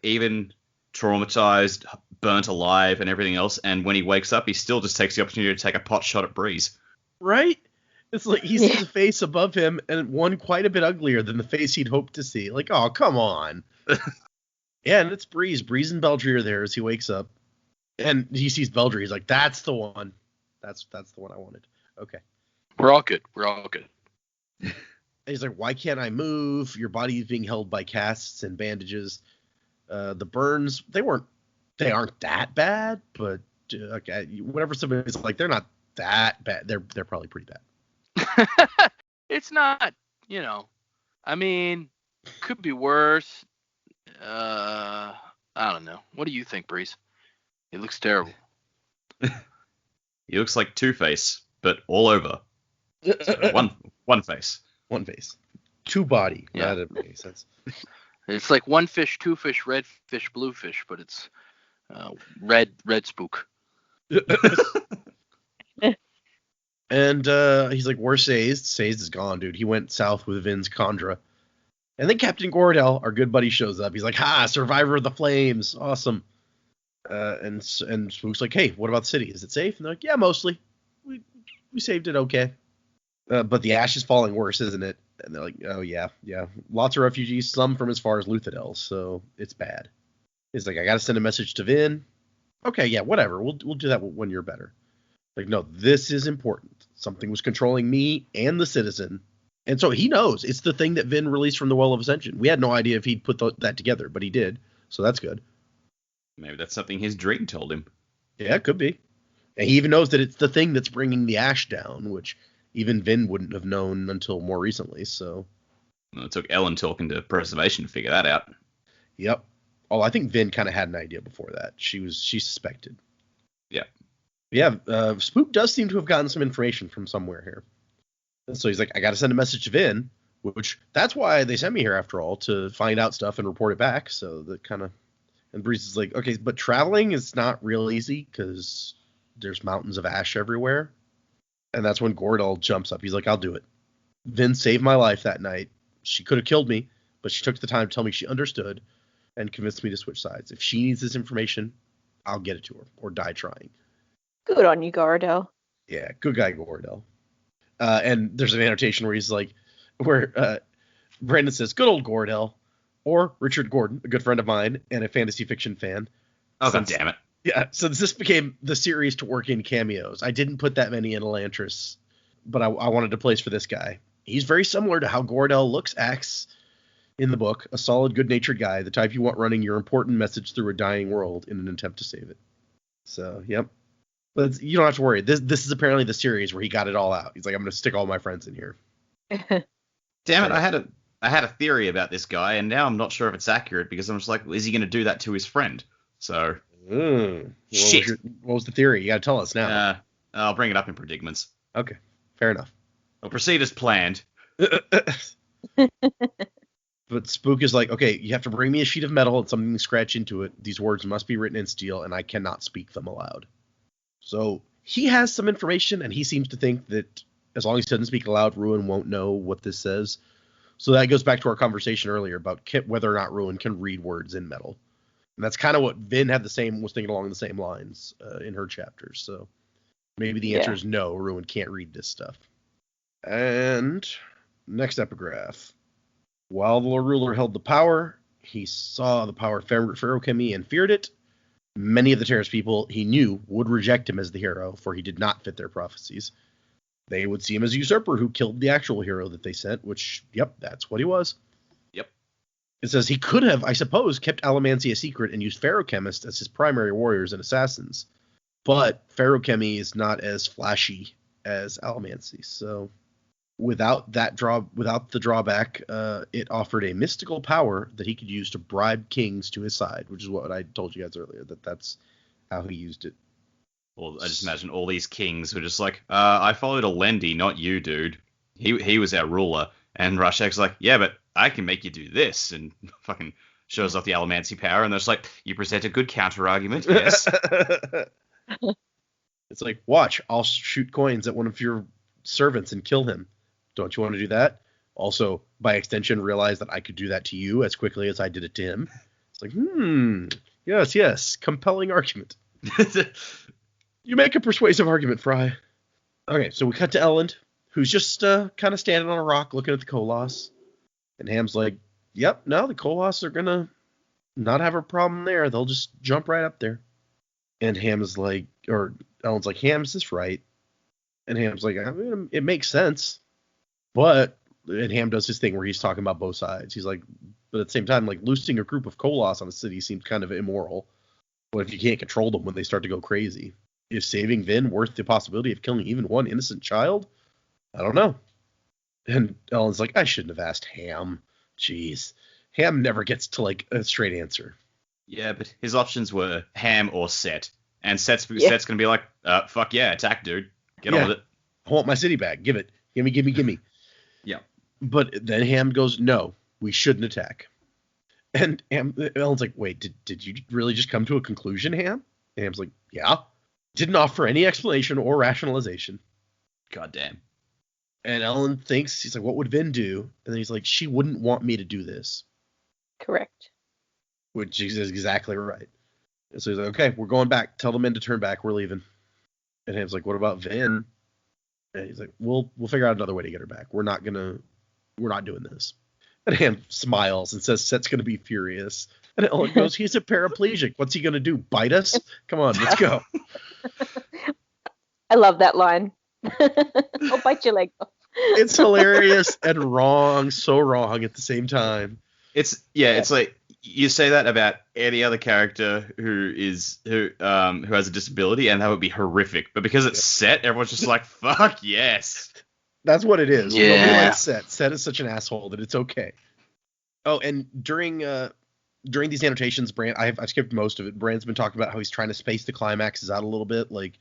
even traumatized, burnt alive, and everything else. And when he wakes up, he still just takes the opportunity to take a pot shot at Breeze. Right? It's like he sees a face above him, and one quite a bit uglier than the face he'd hoped to see. Like, oh, come on. Yeah, and it's Breeze. Breeze and Beldry are there as he wakes up. And he sees Beldry. He's like, that's the one. That's the one I wanted. Okay. We're all good. We're all good. And he's like, why can't I move? Your body's being held by casts and bandages. The burns, they aren't that bad, but okay, whatever somebody's like, they're not that bad. They're probably pretty bad. It's not, I mean, could be worse. I don't know. What do you think, Breeze? It looks terrible. He looks like Two-Face, but all over. So one face. One face. Two body. Yeah. That makes sense. It's like one fish, two fish, red fish, blue fish, but it's red spook. And he's like, where's Sazed? Sazed is gone, dude. He went south with Vin's Condra. And then Captain Gordell, our good buddy, shows up. He's like, ha, survivor of the flames. Awesome. And Spook's like, hey, what about the city? Is it safe? And they're like, yeah, mostly. We saved it okay. But the ash is falling worse, isn't it? And they're like, oh, yeah. Lots of refugees, some from as far as Luthadel, so it's bad. He's like, I got to send a message to Vin. Okay, yeah, whatever. We'll do that when you're better. Like, no, this is important. Something was controlling me and the citizen. And so he knows. It's the thing that Vin released from the Well of Ascension. We had no idea if he'd put that together, but he did. So that's good. Maybe that's something his dream told him. Yeah, it could be. And he even knows that it's the thing that's bringing the ash down, which even Vin wouldn't have known until more recently. So Well, it took Ellen talking to Preservation to figure that out. Yep. Oh, I think Vin kind of had an idea before that. She suspected. Yeah. Yeah, Spook does seem to have gotten some information from somewhere here. And so he's like, I got to send a message to Vin, which that's why they sent me here after all, to find out stuff and report it back. So that kind of, and Breeze is like, okay, but traveling is not real easy because there's mountains of ash everywhere. And that's when Gordell jumps up. He's like, I'll do it. Vin saved my life that night. She could have killed me, but she took the time to tell me she understood and convinced me to switch sides. If she needs this information, I'll get it to her or die trying. Good on you, Gordell. Yeah, good guy, Gordell. And there's an annotation where he's like, where Brandon says, good old Gordell, or Richard Gordon, a good friend of mine and a fantasy fiction fan. Oh, God damn it. Yeah, so this became the series to work in cameos. I didn't put that many in Elantris, but I wanted a place for this guy. He's very similar to how Gordell acts in the book, a solid, good-natured guy, the type you want running your important message through a dying world in an attempt to save it. So, yep. But you don't have to worry. This is apparently the series where he got it all out. He's like, I'm going to stick all my friends in here. Damn it, I had a theory about this guy, and now I'm not sure if it's accurate because I'm just like, is he going to do that to his friend? So, shit. What was the theory? You got to tell us now. I'll bring it up in predicaments. Okay, fair enough. I'll proceed as planned. But Spook is like, okay, you have to bring me a sheet of metal and something to scratch into it. These words must be written in steel, and I cannot speak them aloud. So he has some information, and he seems to think that as long as he doesn't speak aloud, Ruin won't know what this says. So that goes back to our conversation earlier about whether or not Ruin can read words in metal. And that's kind of what Vin was thinking along the same lines in her chapters. So maybe the answer is no, Ruin can't read this stuff. And next epigraph. While the Lord Ruler held the power, he saw the power of Feruchemy and feared it. Many of the Terrace people he knew would reject him as the hero, for he did not fit their prophecies. They would see him as a usurper who killed the actual hero that they sent, which, yep, that's what he was. Yep. It says he could have, I suppose, kept Allomancy a secret and used Feruchemists as his primary warriors and assassins. But Feruchemy is not as flashy as Allomancy, so without the drawback, it offered a mystical power that he could use to bribe kings to his side, which is what I told you guys earlier, that's how he used it. Well, I just imagine all these kings were just like, I followed Alendi, not you, dude. He was our ruler. And Rashek's like, yeah, but I can make you do this, and fucking shows off the Allomancy power, and they're just like, you present a good counter-argument, yes. It's like, watch, I'll shoot coins at one of your servants and kill him. Don't you want to do that? Also, by extension, realize that I could do that to you as quickly as I did it to him. It's like, yes, compelling argument. You make a persuasive argument, Fry. Okay, so we cut to Elend, who's just kind of standing on a rock looking at the Koloss. And Ham's like, yep, no, the Koloss are going to not have a problem there. They'll just jump right up there. And Ham's like, or Elend's like, Ham, is this right? And Ham's like, I mean, it makes sense. But, and Ham does his thing where he's talking about both sides. He's like, but at the same time, like, loosing a group of Koloss on a city seems kind of immoral. What if you can't control them when they start to go crazy? Is saving Vin worth the possibility of killing even one innocent child? I don't know. And Elend's like, I shouldn't have asked Ham. Jeez. Ham never gets to, like, a straight answer. Yeah, but his options were Ham or Set. And Set's going to be like, fuck yeah, attack, dude. Get on with it. I want my city back. Give it. Gimme. Yeah. But then Ham goes, no, we shouldn't attack. And Elend's like, wait, did you really just come to a conclusion, Ham? And Ham's like, yeah. Didn't offer any explanation or rationalization. God damn. And Elend thinks, he's like, what would Vin do? And then he's like, she wouldn't want me to do this. Correct. Which is exactly right. And so he's like, okay, we're going back. Tell the men to turn back. We're leaving. And Ham's like, what about Vin? And he's like, we'll figure out another way to get her back. We're not doing this. And Ham smiles and says Set's going to be furious. And Elend goes, he's a paraplegic. What's he going to do? Bite us? Come on, let's go. I love that line. I'll bite your leg off. It's hilarious and wrong, so wrong at the same time. It's like you say that about any other character who has a disability, and that would be horrific. But because it's Set, everyone's just like, fuck yes. That's what it is. Yeah. Nobody likes Set. Set is such an asshole that it's okay. Oh, and during these annotations, I skipped most of it. Brand's been talking about how he's trying to space the climaxes out a little bit. Like,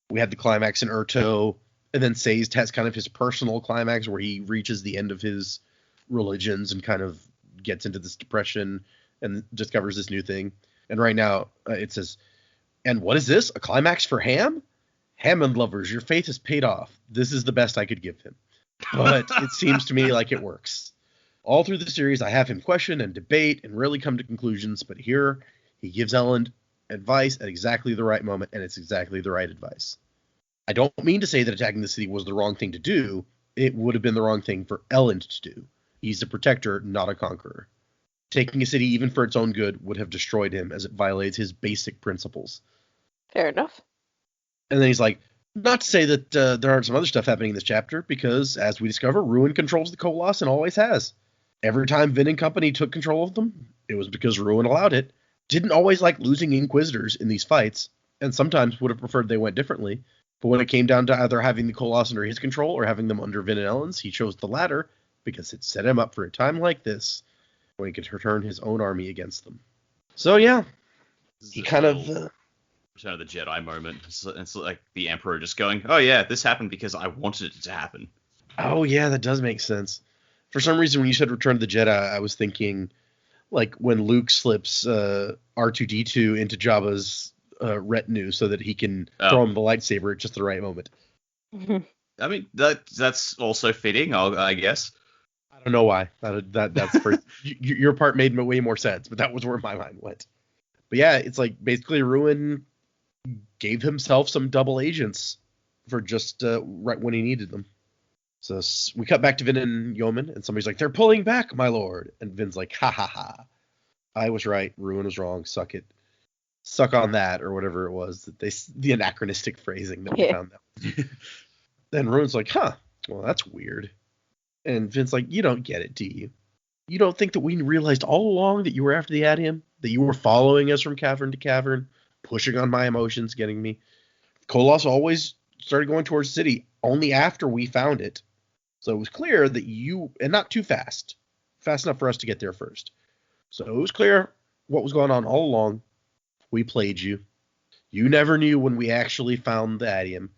we had the climax in Urto, and then Sazed has kind of his personal climax where he reaches the end of his religions and kind of gets into this depression and discovers this new thing. And right now it says, and what is this? A climax for Ham? Hammond lovers, your faith has paid off. This is the best I could give him. But it seems to me like it works. All through the series, I have him question and debate and really come to conclusions, but here he gives Elend advice at exactly the right moment, and it's exactly the right advice. I don't mean to say that attacking the city was the wrong thing to do. It would have been the wrong thing for Elend to do. He's a protector, not a conqueror. Taking a city, even for its own good, would have destroyed him, as it violates his basic principles. Fair enough. And then he's like, not to say that there aren't some other stuff happening in this chapter, because, as we discover, Ruin controls the Koloss and always has. Every time Vin and company took control of them, it was because Ruin allowed it. Didn't always like losing Inquisitors in these fights, and sometimes would have preferred they went differently. But when it came down to either having the Koloss under his control or having them under Vin and Elend's, he chose the latter because it set him up for a time like this when he could turn his own army against them. So yeah, he kind of Return of the Jedi moment. It's like the Emperor just going, oh yeah, this happened because I wanted it to happen. Oh yeah, that does make sense. For some reason, when you said Return of the Jedi, I was thinking like when Luke slips R2-D2 into Jabba's retinue so that he can throw him the lightsaber at just the right moment. I mean, that's also fitting, I guess. I don't know why. That's first. Your part made way more sense, but that was where my mind went. But yeah, it's like basically Ruin gave himself some double agents for just right when he needed them. So we cut back to Vin and Yomen, and somebody's like, they're pulling back, my lord. And Vin's like, ha ha ha. I was right. Ruin was wrong. Suck it. Suck on that, or whatever it was. The anachronistic phrasing that we found out. Then Ruin's like, huh, well, that's weird. And Vin's like, you don't get it, do you? You don't think that we realized all along that you were after the Adium? That you were following us from cavern to cavern, pushing on my emotions, getting me? Koloss always started going towards the city only after we found it. So it was clear that you, and not too fast enough for us to get there first. So it was clear what was going on all along. We played you. You never knew when we actually found the Adium.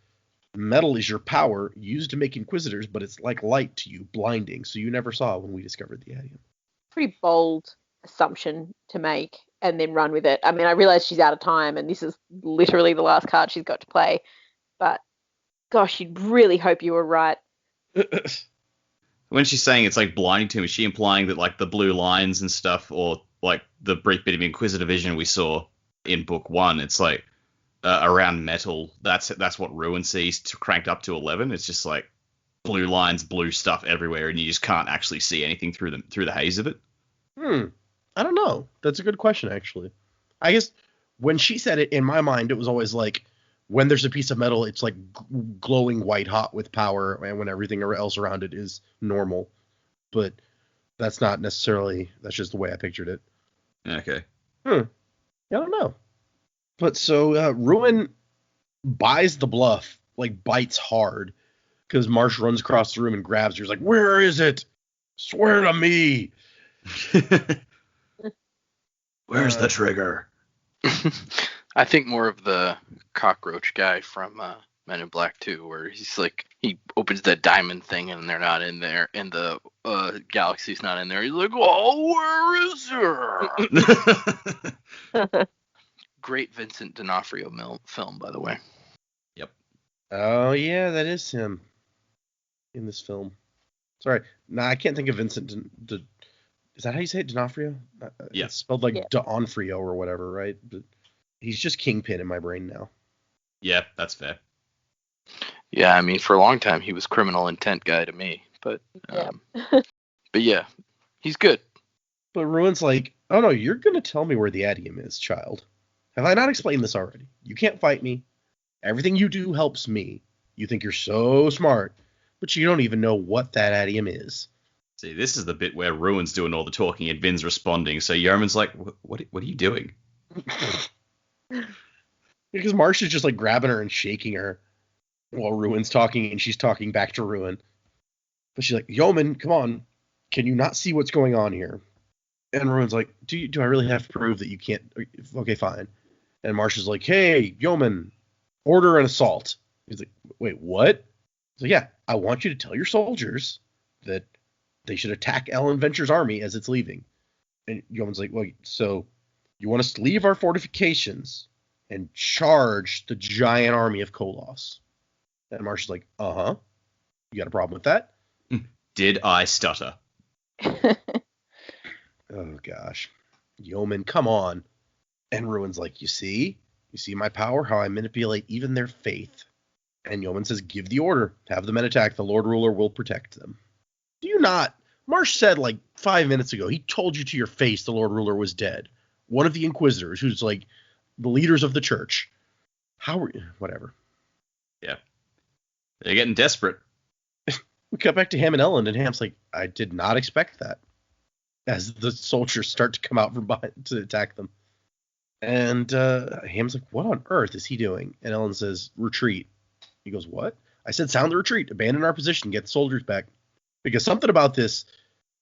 Metal is your power, used to make Inquisitors, but it's like light to you, blinding, so you never saw when we discovered the Adium. Pretty bold assumption to make and then run with it. I mean, I realize she's out of time and this is literally the last card she's got to play, but gosh, you'd really hope you were right. When she's saying it's like blinding to him, is she implying that like the blue lines and stuff, or like the brief bit of Inquisitor vision we saw in book 1, it's like around metal, that's what Ruin sees cranked up to 11. It's just like blue lines, blue stuff everywhere, and you just can't actually see anything through the haze of it. I don't know. That's a good question, actually. I guess when she said it, in my mind, it was always like when there's a piece of metal, it's like glowing white hot with power, and when everything else around it is normal. But that's not necessarily, that's just the way I pictured it. Okay. I don't know. But so Ruin buys the bluff, like bites hard, because Marsh runs across the room and grabs her. He's like, "Where is it? Swear to me." Where's the trigger? I think more of the cockroach guy from Men in Black 2, where he's like, he opens that diamond thing and they're not in there, and the galaxy's not in there. He's like, "Oh, where is her?" Great Vincent D'Onofrio film, by the way. Yep. Oh, yeah, that is him in this film. Sorry. Nah, I can't think of Vincent. Is that how you say it? D'Onofrio? Yeah. It's spelled like D'Onofrio or whatever, right? But he's just Kingpin in my brain now. Yeah, that's fair. Yeah, I mean, for a long time, he was Criminal Intent guy to me. But, but yeah, he's good. But Ruin's like, "Oh, no, you're going to tell me where the adium is, child. Have I not explained this already? You can't fight me. Everything you do helps me. You think you're so smart, but you don't even know what that adium is." See, this is the bit where Ruin's doing all the talking and Vin's responding. So Yeoman's like, what are you doing? Because Marsh is just like grabbing her and shaking her while Ruin's talking, and she's talking back to Ruin. But she's like, "Yeoman, come on. Can you not see what's going on here?" And Ruin's like, do I really have to prove that you can't? Okay, fine. And Marsh is like, "Hey, Yeoman, order an assault." He's like, "Wait, what?" So yeah, I want you to tell your soldiers that they should attack Ellen Venture's army as it's leaving. And Yeoman's like, "Well, so you want us to leave our fortifications and charge the giant army of Koloss?" And Marsh is like, "Uh-huh. You got a problem with that?" Did I stutter? Oh, gosh. "Yeoman, come on." And Ruin's like, You see my power, how I manipulate even their faith." And Yeoman says, "Give the order. Have the men attack. The Lord Ruler will protect them." Do you not? Marsh said like 5 minutes ago, he told you to your face the Lord Ruler was dead. One of the Inquisitors, who's like the leaders of the church. Whatever. Yeah. They're getting desperate. We cut back to Ham and Ellen, and Ham's like, "I did not expect that." As the soldiers start to come out from behind to attack them. And Ham's like, "What on earth is he doing?" And Ellen says, "Retreat." He goes, "What?" "I said sound the retreat. Abandon our position. Get the soldiers back." Because something about this,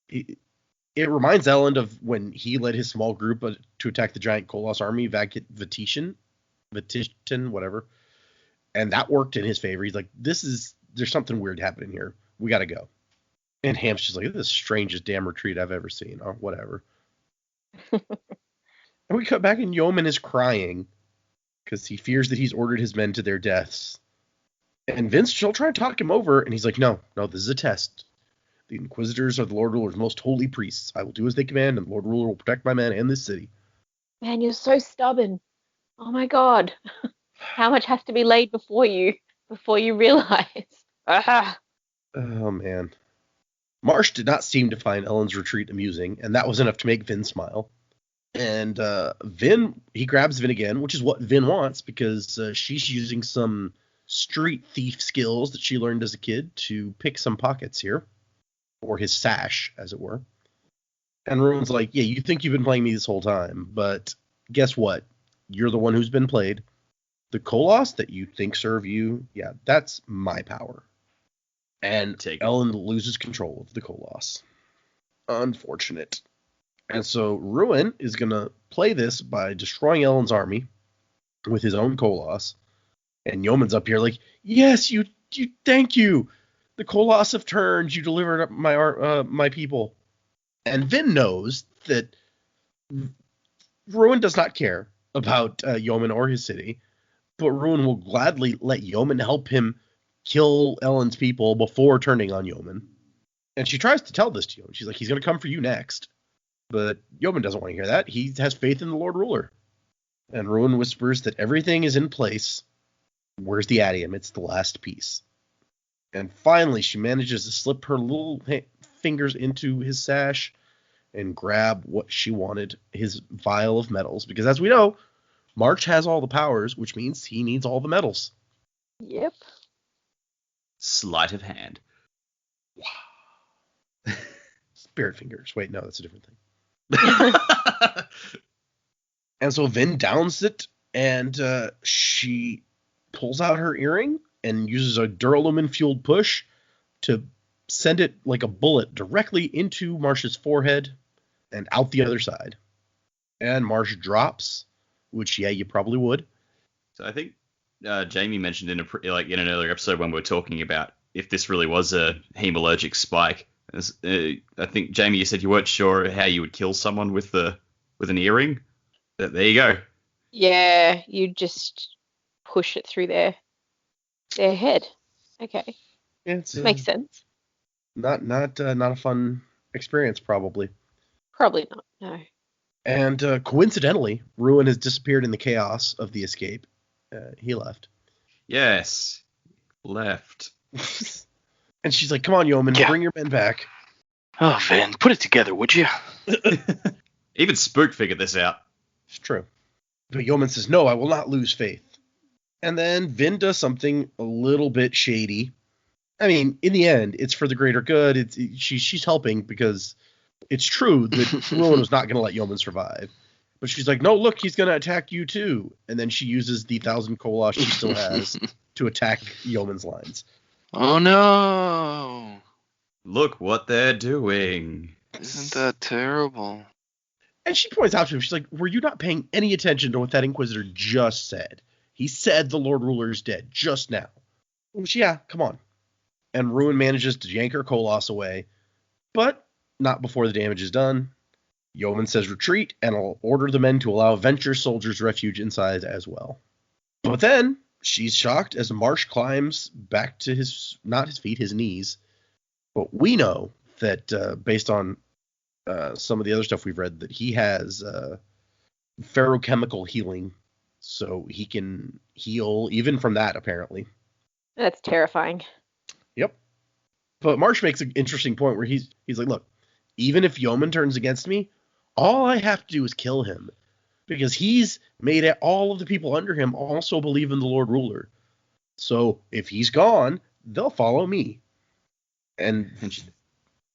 it reminds Ellen of when he led his small group to attack the giant Koloss army, Vatition, whatever. And that worked in his favor. He's like, there's something weird happening here. We got to go. And Ham's just like, "This is the strangest damn retreat I've ever seen." Oh, whatever. And we cut back and Yeoman is crying because he fears that he's ordered his men to their deaths. And Vince will try to talk him over, and he's like, no, this is a test. The Inquisitors are the Lord Ruler's most holy priests. I will do as they command, and the Lord Ruler will protect my men and this city. Man, you're so stubborn. Oh my God. How much has to be laid before you realize? Ah. Oh, man. Marsh did not seem to find Ellen's retreat amusing, and that was enough to make Vin smile. And Vin, he grabs Vin again, which is what Vin wants, because she's using some street thief skills that she learned as a kid to pick some pockets here. Or his sash, as it were. And Ruin's like, "Yeah, you think you've been playing me this whole time, but guess what? You're the one who's been played. The Koloss that you think serve you, yeah, that's my power." And Ellen loses control of the Koloss. Unfortunate. And so Ruin is going to play this by destroying Ellen's army with his own Koloss. And Yeoman's up here like, "Yes, you thank you. The Koloss have turned. You delivered my people." And Vin knows that Ruin does not care about Yeoman or his city, but Ruin will gladly let Yomen help him kill Ellen's people before turning on Yomen. And she tries to tell this to Yomen. She's like, he's going to come for you next. But Yomen doesn't want to hear that. He has faith in the Lord Ruler. And Ruin whispers that everything is in place. Where's the adium? It's the last piece. And finally, she manages to slip her little fingers into his sash and grab what she wanted, his vial of metals. Because as we know, Marsh has all the powers, which means he needs all the metals. Yep. Sleight of hand. Spirit fingers. Wait, no, that's a different thing. And so Vin downs it, and she pulls out her earring and uses a duralumin-fueled push to send it like a bullet directly into Marsh's forehead and out the other side. And Marsh drops, which, yeah, you probably would. So I think Jamie mentioned in an earlier episode when we were talking about if this really was a hemalurgic spike. I think, Jamie, you said you weren't sure how you would kill someone with an earring. There you go. Yeah, you just push it through their head. Okay, Yeah, it's makes sense. not a fun experience, probably. Probably not. No. And coincidentally, Ruin has disappeared in the chaos of the escape. He left. Yes, left. And she's like, "Come on, Yomen, bring your men back." Oh, Vin, put it together, would you? Even Spook figured this out. It's true. But Yomen says, "No, I will not lose faith." And then Vin does something a little bit shady. I mean, in the end, it's for the greater good. She's helping because it's true that Ruin was not going to let Yomen survive. But she's like, "No, look, he's going to attack you too." And then she uses the 1,000 Koloss she still has to attack Yomen's lines. Oh, no. Look what they're doing. Isn't that terrible? And she points out to him, she's like, "Were you not paying any attention to what that Inquisitor just said? He said the Lord Ruler is dead just now." Which, yeah, come on. And Ruin manages to yank her Koloss away, but not before the damage is done. Yomen says retreat, and will order the men to allow Venture soldiers refuge inside as well. But then she's shocked as Marsh climbs back to his knees. But we know that based on some of the other stuff we've read, that he has ferrochemical healing, so he can heal even from that, apparently. That's terrifying. Yep. But Marsh makes an interesting point where he's like, "Look, even if Yomen turns against me, all I have to do is kill him, because he's made all of the people under him also believe in the Lord Ruler. So if he's gone, they'll follow me." And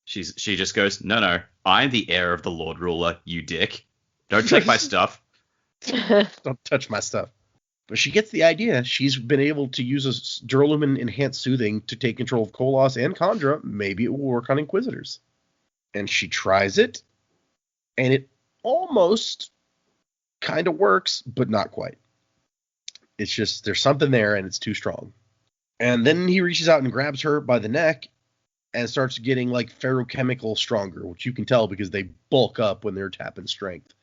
she just goes, no, I'm the heir of the Lord Ruler, you dick. Don't take my stuff. Don't touch my stuff. But she gets the idea. She's been able to use a duralumin enhanced soothing to take control of Koloss and Kandra. Maybe it will work on Inquisitors. And she tries it, and it almost kind of works, but not quite. It's just, there's something there, and it's too strong. And then he reaches out and grabs her by the neck and starts getting like ferrochemical stronger, which you can tell because they bulk up when they're tapping strength.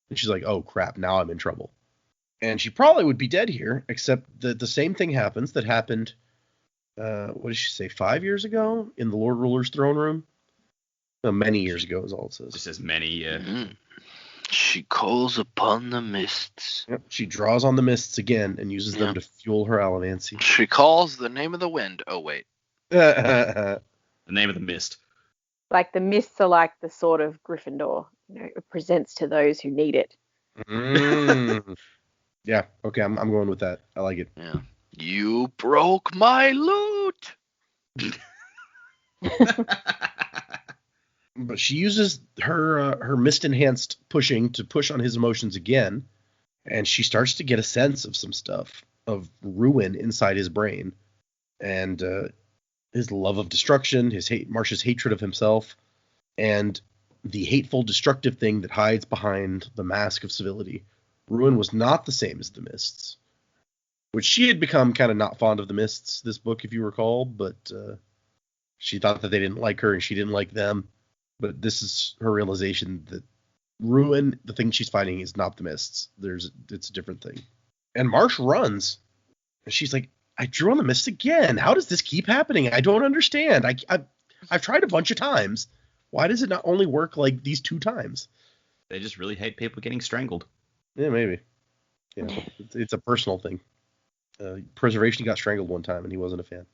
And she's like, "Oh crap, now I'm in trouble." And she probably would be dead here, except that the same thing happens that happened, what did she say, 5 years ago in the Lord Ruler's throne room? Many years ago is all it says. It says many, yeah. Mm-hmm. She calls upon the mists. Yep, she draws on the mists again and uses them to fuel her allomancy. She calls the name of the wind. Oh, wait. The name of the mist. Like the mists are like the sword of Gryffindor. It presents to those who need it. Yeah, okay, I'm going with that. I like it. Yeah. You broke my loot! But she uses her mist-enhanced pushing to push on his emotions again, and she starts to get a sense of some stuff, of ruin inside his brain, and his love of destruction, Marsh's hatred of himself, and the hateful, destructive thing that hides behind the mask of civility. Ruin was not the same as the Mists, which she had become kind of not fond of the Mists this book, if you recall, but she thought that they didn't like her and she didn't like them. But this is her realization that Ruin, the thing she's fighting, is not the Mists. It's a different thing. And Marsh runs. And she's like, I drew on the mist again. How does this keep happening? I don't understand. I've tried a bunch of times. Why does it not only work like these 2 times? They just really hate people getting strangled. Yeah, maybe. Yeah, it's a personal thing. Preservation got strangled one time, and he wasn't a fan.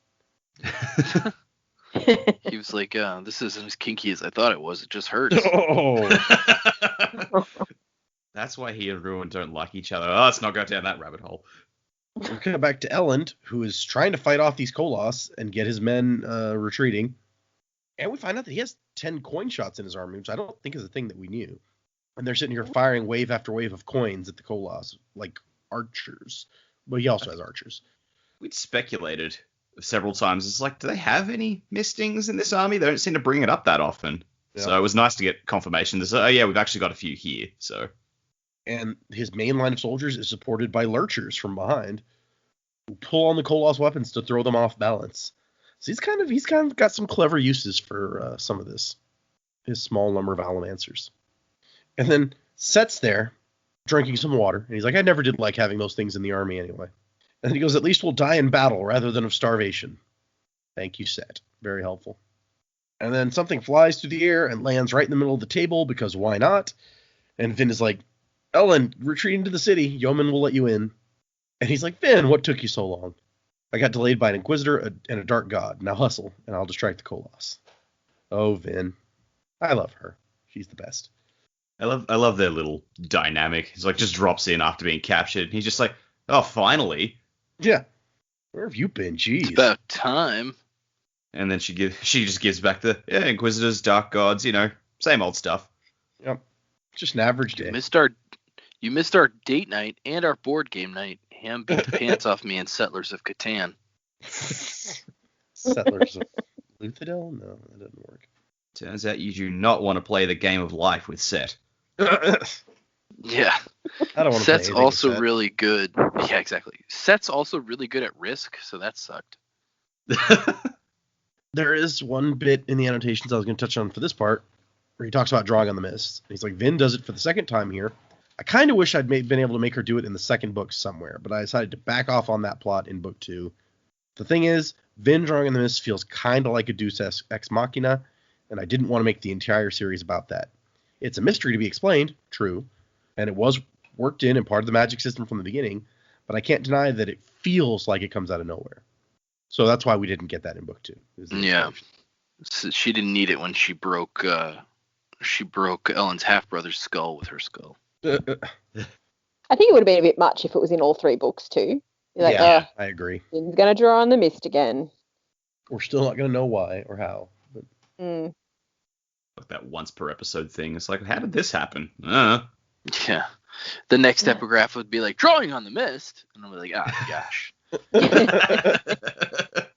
He was like, this isn't as kinky as I thought it was. It just hurts. Oh. That's why he and Ruin don't like each other. Oh, let's not go down that rabbit hole. We're coming back to Elend, who is trying to fight off these Koloss and get his men retreating. And we find out that he has 10 coin shots in his army, which I don't think is a thing that we knew. And they're sitting here firing wave after wave of coins at the Koloss, like archers. But he also has archers. We'd speculated several times. It's like, do they have any mistings in this army? They don't seem to bring it up that often. Yeah. So it was nice to get confirmation. Oh, yeah, we've actually got a few here. So. And his main line of soldiers is supported by lurchers from behind, who pull on the Koloss weapons to throw them off balance. So he's kind of got some clever uses for some of this. His small number of Allomancers. And then Set's there, drinking some water, and he's like, I never did like having those things in the army anyway. And he goes, at least we'll die in battle rather than of starvation. Thank you, Set. Very helpful. And then something flies through the air and lands right in the middle of the table, because why not? And Vin is like, Ellen, retreat into the city. Yomen will let you in. And he's like, Vin, what took you so long? I got delayed by an Inquisitor and a Dark God. Now hustle, and I'll distract the Koloss. Oh, Vin. I love her. She's the best. I love their little dynamic. He's like, just drops in after being captured. He's just like, oh, finally. Yeah. Where have you been? Jeez. It's about time. And then she just gives back the Inquisitors, Dark Gods, same old stuff. Yep. Just an average day. You missed our date night and our board game night. Ham beat the pants off me in Settlers of Catan. Settlers of Luthadel? No, that doesn't work. Turns out you do not want to play the game of life with Set. Yeah. I don't want to Set's play also Set. really good. Yeah, exactly. Set's also really good at Risk, so that sucked. There is one bit in the annotations I was going to touch on for this part, where he talks about drawing on the mist. He's like, Vin does it for the second time here. I kind of wish I'd been able to make her do it in the second book somewhere, but I decided to back off on that plot in book 2. The thing is, Vin drawing on the mist feels kind of like a Deus Ex Machina, and I didn't want to make the entire series about that. It's a mystery to be explained, true, and it was worked in and part of the magic system from the beginning, but I can't deny that it feels like it comes out of nowhere. So that's why we didn't get that in book 2. Yeah. So she didn't need it when she broke Ellen's half-brother's skull with her skull. I think it would have been a bit much if it was in all 3 books too. You're like, yeah, I agree. He's going to draw on the mist again. We're still not going to know why or how. But... Like that once per episode thing. It's like, how did this happen? Yeah. The next epigraph would be like, drawing on the mist. And I'll be like, gosh. The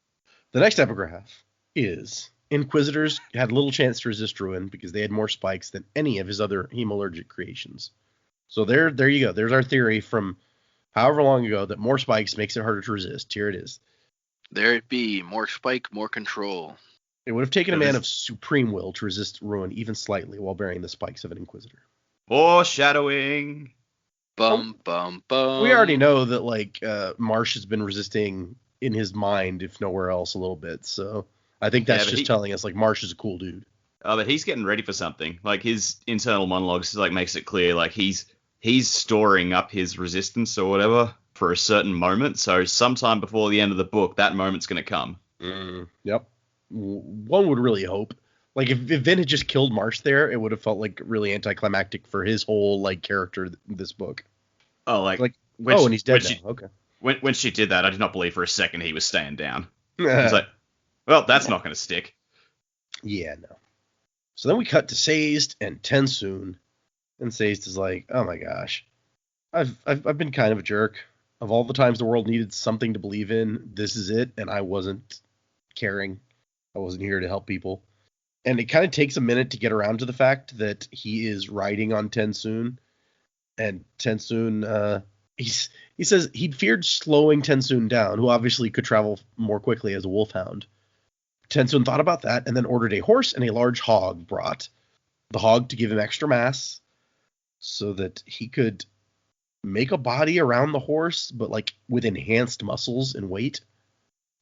next epigraph is, Inquisitors had little chance to resist Ruin because they had more spikes than any of his other hemalurgic creations. So there you go. There's our theory from however long ago that more spikes makes it harder to resist. Here it is. There it be. More spike, more control. It would have taken a man of supreme will to resist Ruin even slightly while bearing the spikes of an Inquisitor. Foreshadowing. Bum, bum, bum. We already know that, Marsh has been resisting in his mind, if nowhere else, a little bit. So I think that's just telling us, Marsh is a cool dude. Oh, but he's getting ready for something. His internal monologues, makes it clear, he's storing up his resistance or whatever for a certain moment. So sometime before the end of the book, that moment's going to come. Yep. One would really hope. If Vin had just killed Marsh there, it would have felt really anticlimactic for his whole character in this book. Oh, and he's dead now. Okay. When she did that, I did not believe for a second he was staying down. I was like, well, that's not going to stick. Yeah, no. So then we cut to Sazed and Tensoon, and Sazed is like, oh my gosh, I've been kind of a jerk. Of all the times the world needed something to believe in, this is it, and I wasn't caring. I wasn't here to help people. And it kind of takes a minute to get around to the fact that he is riding on Tensoon, and Tensoon, he says he'd feared slowing Tensoon down, who obviously could travel more quickly as a wolfhound. Tensoon thought about that and then ordered a horse and a large hog brought. The hog to give him extra mass so that he could make a body around the horse, but like with enhanced muscles and weight.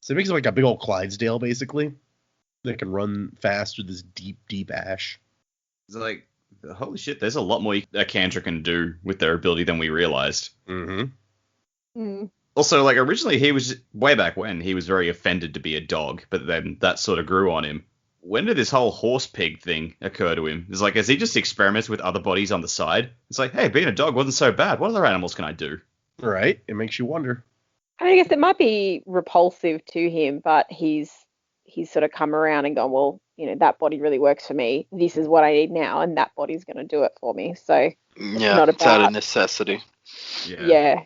So it makes it like a big old Clydesdale, basically. That can run fast with this deep, deep ash. It's like, holy shit, there's a lot more a Kandra can do with their ability than we realized. Mm-hmm. Mm. Also, like, originally he was, way back when, he was very offended to be a dog, but then that sort of grew on him. When did this whole horse pig thing occur to him? It's like, has he just experimented with other bodies on the side? It's like, hey, being a dog wasn't so bad. What other animals can I do? Right. It makes you wonder. I mean, I guess it might be repulsive to him, but he's sort of come around and gone, well, that body really works for me. This is what I need now, and that body's going to do it for me. So Yeah, not it's out about of necessity. Yeah.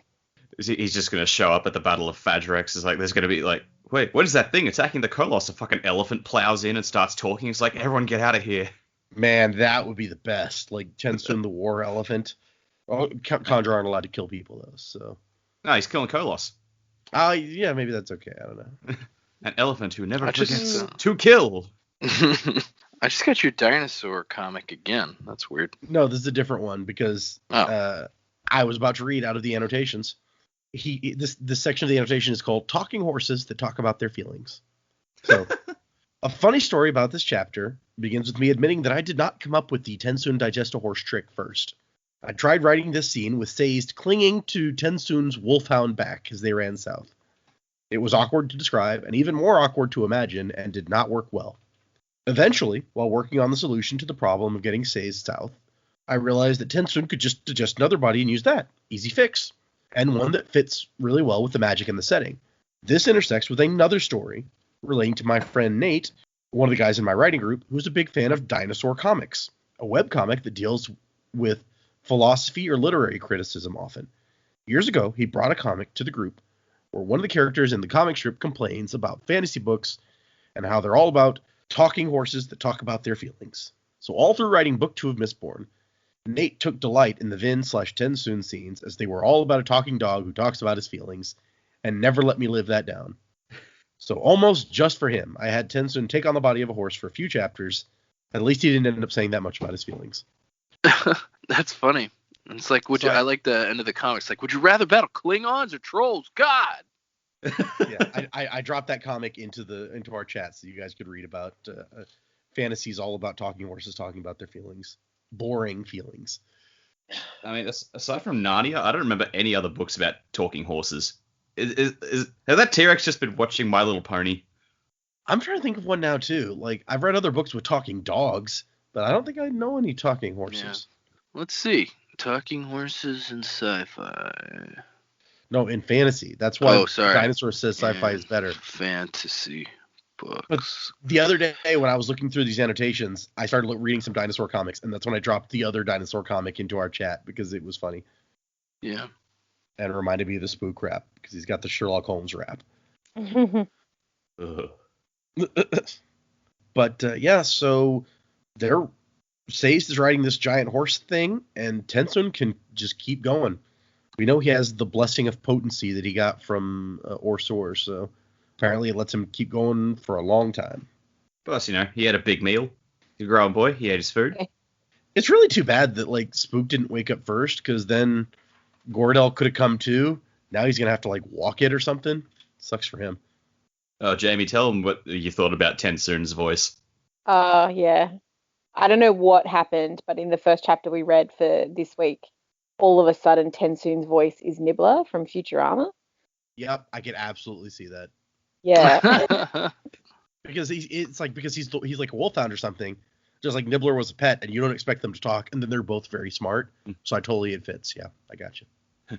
He's just going to show up at the Battle of Fadrex. It's like, there's going to be like, wait, what is that thing attacking the Koloss? A fucking elephant plows in and starts talking. It's like, everyone get out of here. Man, that would be the best. Like Tensun the war elephant. Oh, Kandra aren't allowed to kill people though, so. No, he's killing Koloss. Yeah, maybe that's okay. I don't know. An elephant who never just- forgets to kill. I just got your dinosaur comic again. That's weird. No, this is a different one because I was about to read out of the annotations. This section of the annotation is called Talking Horses That Talk About Their Feelings. So, a funny story about this chapter begins with me admitting that I did not come up with the Tensun digest a horse trick first. I tried writing this scene with Sazed clinging to Tensun's wolfhound back as they ran south. It was awkward to describe and even more awkward to imagine and did not work well. Eventually, while working on the solution to the problem of getting Sazed south, I realized that Tensun could just adjust another body and use that. Easy fix. And one that fits really well with the magic and the setting. This intersects with another story relating to my friend Nate, one of the guys in my writing group, who's a big fan of dinosaur comics, a webcomic that deals with philosophy or literary criticism often. Years ago, he brought a comic to the group where one of the characters in the comic strip complains about fantasy books and how they're all about talking horses that talk about their feelings. So all through writing book 2 of Mistborn, Nate took delight in the Vin/Tensun scenes as they were all about a talking dog who talks about his feelings and never let me live that down. So almost just for him, I had Tensun take on the body of a horse for a few chapters. At least he didn't end up saying that much about his feelings. That's funny. It's like, I like the end of the comics. Like, would you rather battle Klingons or trolls? God. Yeah, I dropped that comic into our chat so you guys could read about fantasies all about talking horses talking about their feelings. Boring feelings. I mean, aside from Narnia, I don't remember any other books about talking horses. Has that T-Rex just been watching My Little Pony? I'm trying to think of one now, too. Like, I've read other books with talking dogs, but I don't think I know any talking horses. Yeah. Let's see. Talking horses in sci-fi. No, in fantasy. That's why sorry. Dinosaur says sci-fi is better. Fantasy books. But the other day when I was looking through these annotations, I started reading some dinosaur comics, and that's when I dropped the other dinosaur comic into our chat because it was funny. Yeah. And it reminded me of the spook rap because he's got the Sherlock Holmes rap. But so Sazed is riding this giant horse thing, and Tensun can just keep going. We know he has the blessing of potency that he got from Orsor, so apparently it lets him keep going for a long time. Plus, he had a big meal. He's a grown boy. He ate his food. It's really too bad that, Spook didn't wake up first, because then Gordel could have come too. Now he's going to have to, walk it or something. Sucks for him. Oh, Jamie, tell him what you thought about Tensun's voice. Yeah. I don't know what happened, but in the first chapter we read for this week, all of a sudden Tensun's voice is Nibbler from Futurama. Yep, I could absolutely see that. Yeah. Because he's like a wolfhound or something, just like Nibbler was a pet, and you don't expect them to talk, and then they're both very smart. So it fits. Yeah, I got you.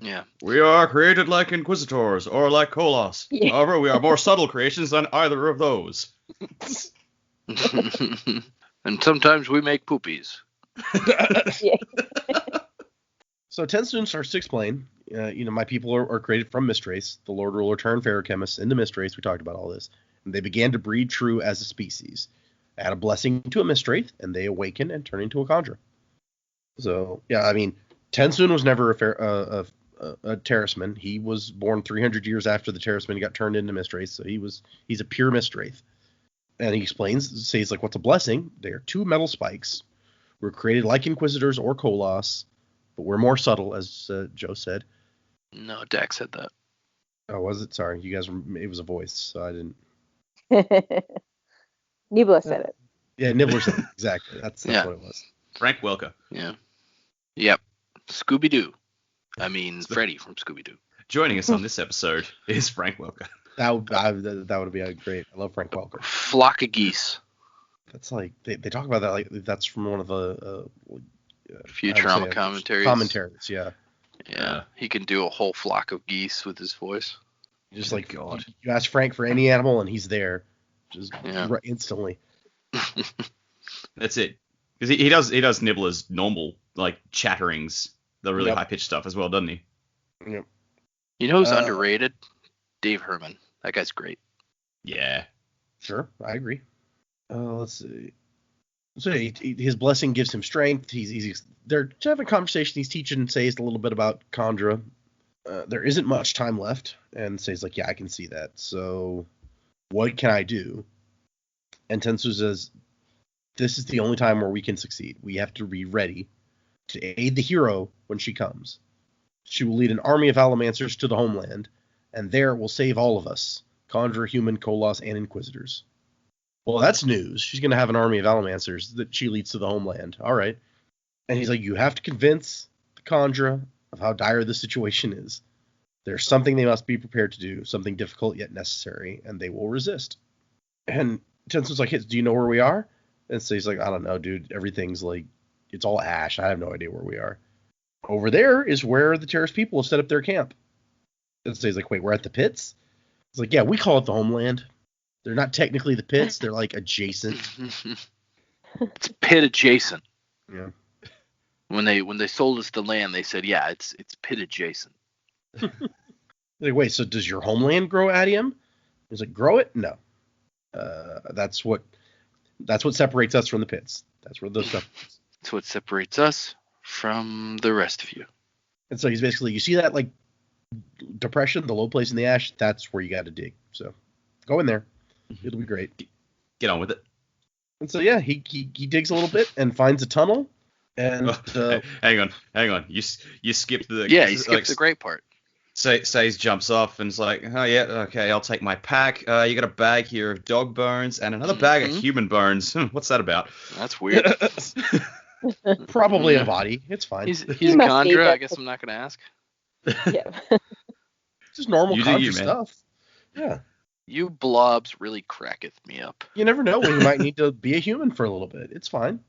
Yeah. We are created like Inquisitors or like Koloss. Yeah. However, we are more subtle creations than either of those. And sometimes we make poopies. Yeah. So Tensun starts to explain, my people are created from Mistrace. The Lord Ruler turned Ferochemists into Mistrace. We talked about all this. And they began to breed true as a species. Add a blessing to a Mistrace, and they awaken and turn into a Kandra. So, yeah, I mean, Tensun was never a Terraceman. He was born 300 years after the Terraceman got turned into Mistrace, so he's a pure Mistrace. And he says, what's a blessing? They are 2 metal spikes. Were created like Inquisitors or Koloss. but we're more subtle, as Joe said. No, Dak said that. Oh, was it? Sorry, you guys. It was a voice, so I didn't. Nibbler said it. Yeah, Nibbler said it. Exactly. That's Yeah. what it was. Frank Welker. Yeah. Yep. Scooby-Doo. I mean, Freddy from Scooby-Doo. Joining us on this episode is Frank Welker. That would be great. I love Frank Welker. Flock of geese. That's like they talk about that like that's from one of the Futurama commentaries. Commentaries, yeah. Yeah. He can do a whole flock of geese with his voice. Just like God. you ask Frank for any animal and he's there, just Yeah. instantly. That's it. Because he does Nibbler's normal like chatterings, the really high pitched stuff as well, doesn't he? Yep. You know who's underrated? Dave Herman. That guy's great. Yeah. Sure, I agree. Let's see. So his blessing gives him strength. They're having a conversation. He's teaching Sazed a little bit about Khandra. There isn't much time left, and Sazed's like, yeah, I can see that. So what can I do? And Tensu says, this is the only time where we can succeed. We have to be ready to aid the hero when she comes. She will lead an army of Allomancers to the homeland, and there will save all of us, Khandra, Human, Koloss, and Inquisitors. Well, that's news. She's going to have an army of Allomancers that she leads to the homeland. All right. And he's like, you have to convince the Khandra of how dire the situation is. There's something they must be prepared to do, something difficult yet necessary, and they will resist. And Tensu's like, do you know where we are? And so he's like, I don't know, dude. Everything's like, it's all ash. I have no idea where we are. Over there is where the terrorist people have set up their camp. And so he's like, wait, we're at the pits? He's like, yeah, we call it the homeland. They're not technically the pits. They're like adjacent. It's pit adjacent. Yeah. When they sold us the land, they said, yeah, it's pit adjacent. Like, wait, so does your homeland grow adium? He's like, grow it? No. That's what separates us from the pits. That's where those stuff is. It's what separates us from the rest of you. And so he's basically, you see that like depression, the low place in the ash, that's where you got to dig. So go in there. It'll be great. Get on with it. And so, yeah, he digs a little bit and finds a tunnel. And hang on. You skipped the he skipped the great part. Says jumps off and is like, oh yeah, okay, I'll take my pack. You got a bag here of dog bones and another bag of human bones. What's that about? That's weird. Probably a body. It's fine. He's a Khandra. I guess I'm not gonna ask. Yeah. Just normal Khandra man. stuff. Yeah. You blobs really cracketh me up. You never know when you might need to be a human for a little bit. It's fine.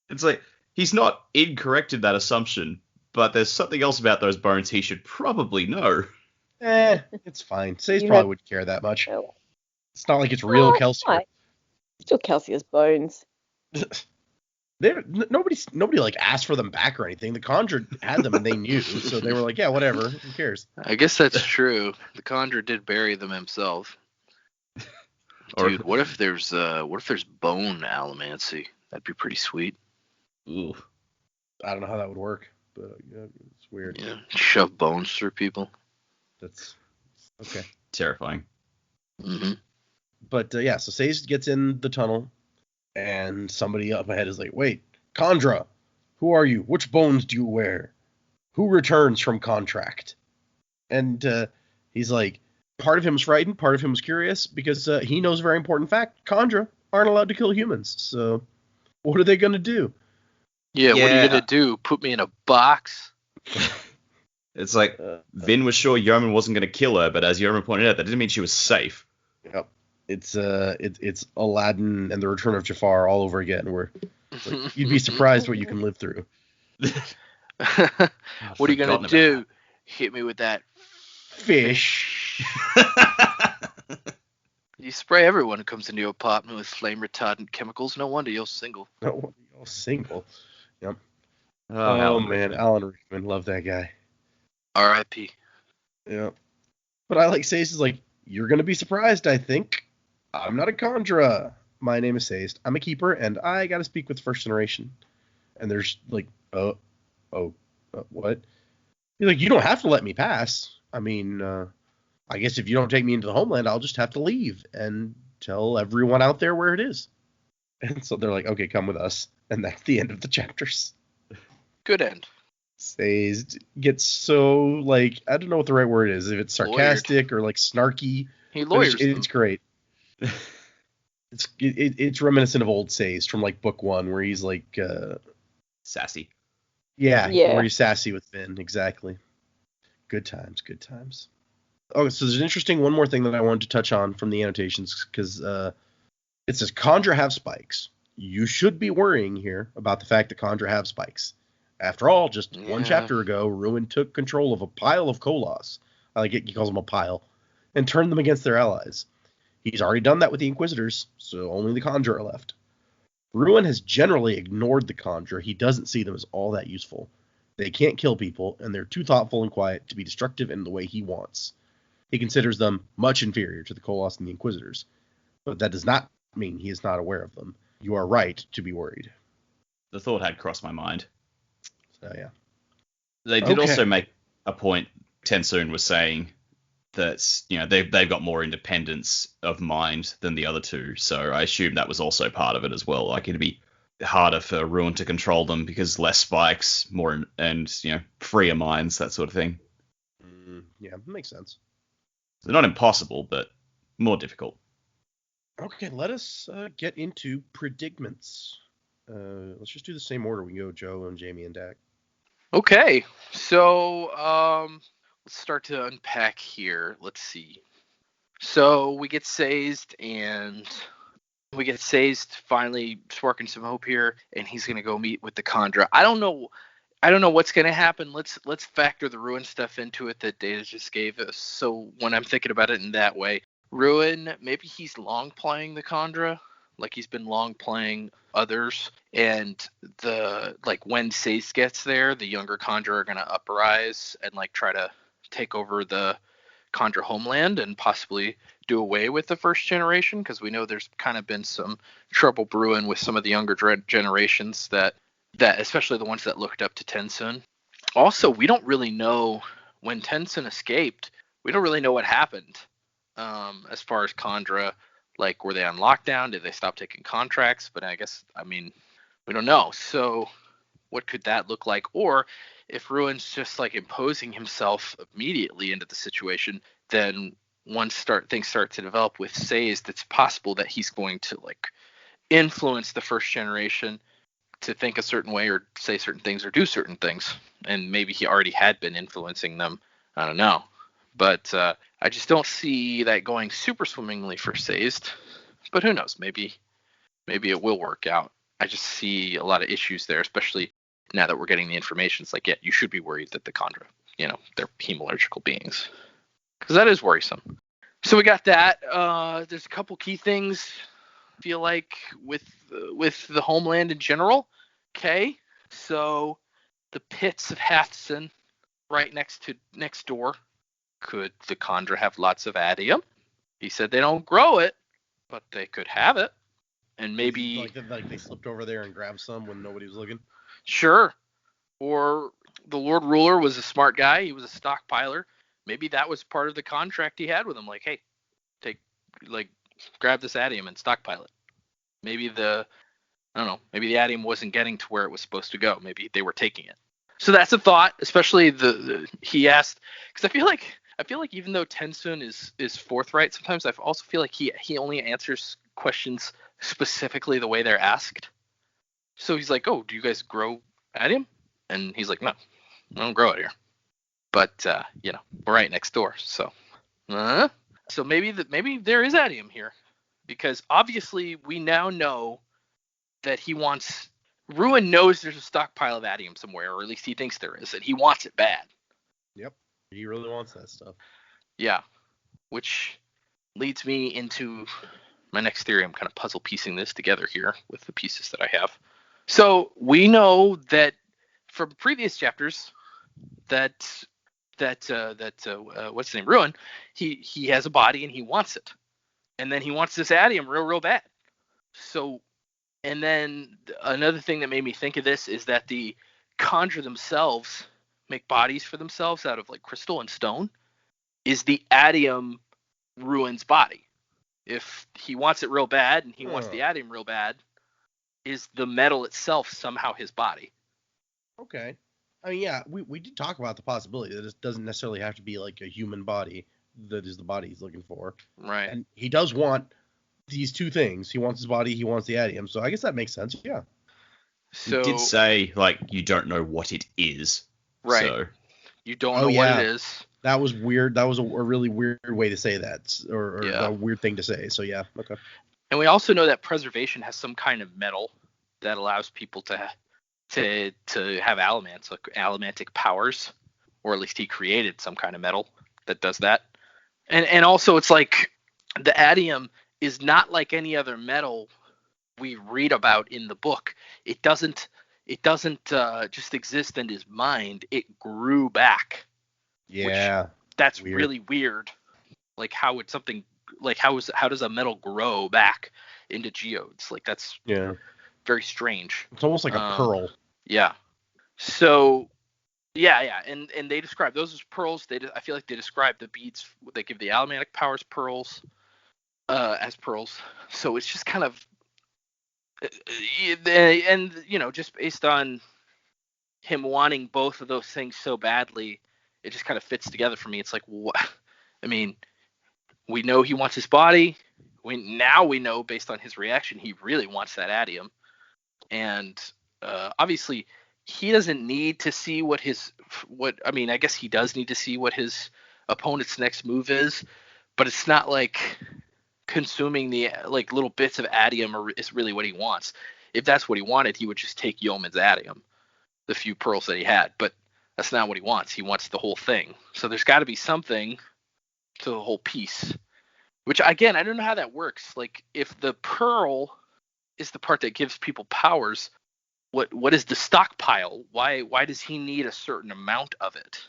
It's like he's not incorrect in that assumption, but there's something else about those bones he should probably know. It's fine. Says probably wouldn't care that much. It's not like it's real Kelsier. Still Kelsier's bones. Nobody like asked for them back or anything. The Khandra had them and they knew, so they were like, yeah, whatever. Who cares? I guess that's true. The Khandra did bury them himself. Dude, what if there's bone allomancy? That'd be pretty sweet. Ooh. I don't know how that would work, but yeah, it's weird. Yeah, shove bones through people. That's okay. Terrifying. Mm-hmm. But yeah, so Sazed gets in the tunnel, and somebody up ahead is like, wait, Khandra, who are you? Which bones do you wear? Who returns from contract? And he's like, part of him is frightened, part of him is curious, because he knows a very important fact. Khandra aren't allowed to kill humans, so what are they going to do? Yeah, what are you going to do? Put me in a box? It's like, Vin was sure Yomen wasn't going to kill her, but as Yomen pointed out, that didn't mean she was safe. Yep. It's Aladdin and the Return of Jafar all over again, where it's like, you'd be surprised what you can live through. What are you going to do? Hit me with that fish. You spray everyone who comes into your apartment with flame retardant chemicals. No wonder you're single. No wonder you're single. Yep. Oh man, Alan Rickman, love that guy. R.I.P. Yeah. But I like Sazed is like, you're going to be surprised, I think. I'm not a Khandra. My name is Sazed. I'm a keeper, and I got to speak with first generation. And there's like, what? He's like, you don't have to let me pass. I mean, I guess if you don't take me into the homeland, I'll just have to leave and tell everyone out there where it is. And so they're like, okay, come with us. And that's the end of the chapters. Good end. Sazed gets so, like, I don't know what the right word is. If it's sarcastic or like snarky. He But lawyers it's great. It's reminiscent of old Sazed from like book 1 where he's like Sassy. yeah, Yeah. where he's sassy with Vin, exactly. Good times. Oh, so there's an interesting one more thing that I wanted to touch on from the annotations, because it says Kandra have spikes. You should be worrying here about the fact that Kandra have spikes. After all, just one chapter ago, Ruin took control of a pile of Koloss. I like it, he calls them a pile, and turned them against their allies. He's already done that with the Inquisitors, so only the Kandra are left. Ruin has generally ignored the Kandra. He doesn't see them as all that useful. They can't kill people, and they're too thoughtful and quiet to be destructive in the way he wants. He considers them much inferior to the Koloss and the Inquisitors, but that does not mean he is not aware of them. You are right to be worried. The thought had crossed my mind. So, yeah. They did also make a point, Tensoon was saying, that, you know, they've got more independence of mind than the other two, so I assume that was also part of it as well. Like, it'd be harder for Ruin to control them because less spikes, more, and, you know, freer minds, that sort of thing. Yeah, makes sense. They're not impossible, but more difficult. Okay, let us get into predicaments. Let's just do the same order. We can go Joe and Jamie and Dak. Okay, so let's start to unpack here. Let's see. So we get Sazed, and finally sparking some hope here, and he's gonna go meet with the Kandra. I don't know what's gonna happen. Let's factor the Ruin stuff into it that Data just gave us. So when I'm thinking about it in that way, Ruin, maybe he's long playing the Kandra, like he's been long playing others, and when Sazed gets there, the younger Kandra are gonna uprise and like try to take over the Kandra homeland and possibly do away with the first generation, because we know there's kind of been some trouble brewing with some of the younger generations that especially the ones that looked up to Tensoon. Also, we don't really know when Tensoon escaped. We don't really know what happened as far as Kandra. Like, were they on lockdown? Did they stop taking contracts? But I mean, we don't know. So what could that look like? Or if Ruin's just like imposing himself immediately into the situation, then once things start to develop with Sazed, it's possible that he's going to like influence the first generation to think a certain way or say certain things or do certain things. And maybe he already had been influencing them. I don't know. But I just don't see that going super swimmingly for Sazed. But who knows? Maybe it will work out. I just see a lot of issues there, especially now that we're getting the information. It's like, yeah, you should be worried that the Kandra, they're hemalurgical beings. Because that is worrisome. So we got that. There's a couple key things, I feel like, with the homeland in general. Okay, so the pits of Hathson right next door. Could the Kandra have lots of adium? He said they don't grow it, but they could have it. And maybe like they slipped over there and grabbed some when nobody was looking. Sure. Or the Lord Ruler was a smart guy. He was a stockpiler. Maybe that was part of the contract he had with him. Like, hey, grab this adium and stockpile it. Maybe the adium wasn't getting to where it was supposed to go. Maybe they were taking it. So that's a thought, especially he asked, because I feel like even though Tensoon is forthright, sometimes I also feel like he only answers questions specifically the way they're asked. So he's like, oh, do you guys grow adium? And he's like, no, I don't grow it here. But we're right next door. So maybe there is adium here, because obviously we now know that Ruin knows there's a stockpile of adium somewhere, or at least he thinks there is, and he wants it bad. Yep, he really wants that stuff. Yeah, which leads me into my next theory. I'm kind of puzzle piecing this together here with the pieces that I have. So we know that from previous chapters that what's his name, Ruin, he has a body and he wants it, and then he wants this adium real bad. So, and then another thing that made me think of this is that the Kandra themselves make bodies for themselves out of like crystal and stone. Is the adium Ruin's body? If he wants it real bad and he wants the adium real bad, is the metal itself somehow his body? Okay. I mean, yeah, we did talk about the possibility that it doesn't necessarily have to be like a human body that is the body he's looking for. Right. And he does want these two things. He wants his body, he wants the adium. So I guess that makes sense. Yeah. You So did say, like, you don't know what it is. right. So, You don't Oh, know yeah. what it is. That was weird. That was a really weird way to say that, or Yeah. a weird thing to say. So yeah, okay. And we also know that preservation has some kind of metal that allows people to have elements, like elementic powers, or at least he created some kind of metal that does that. And also it's like the adium is not like any other metal we read about in the book. It doesn't just exist in his mind. It grew back. Yeah. That's Weird. really weird. Like how does a metal grow back into geodes? Like that's Yeah. very strange. It's almost like a pearl. Yeah. So yeah, and they describe those as pearls. I feel like they describe the beads that give the alchematic powers pearls as pearls. So it's just kind of and just based on him wanting both of those things so badly, it just kind of fits together for me. It's like, what? I mean, we know he wants his body. We know based on his reaction, he really wants that adium. And obviously, he doesn't need to see I guess he does need to see what his opponent's next move is, but it's not like consuming the like little bits of adium is really what he wants. If that's what he wanted, he would just take Yomen's adium, the few pearls that he had. But that's not what he wants. He wants the whole thing. So there's got to be something to the whole piece. Which again, I don't know how that works. Like if the pearl is the part that gives people powers, what is the stockpile? Why does he need a certain amount of it?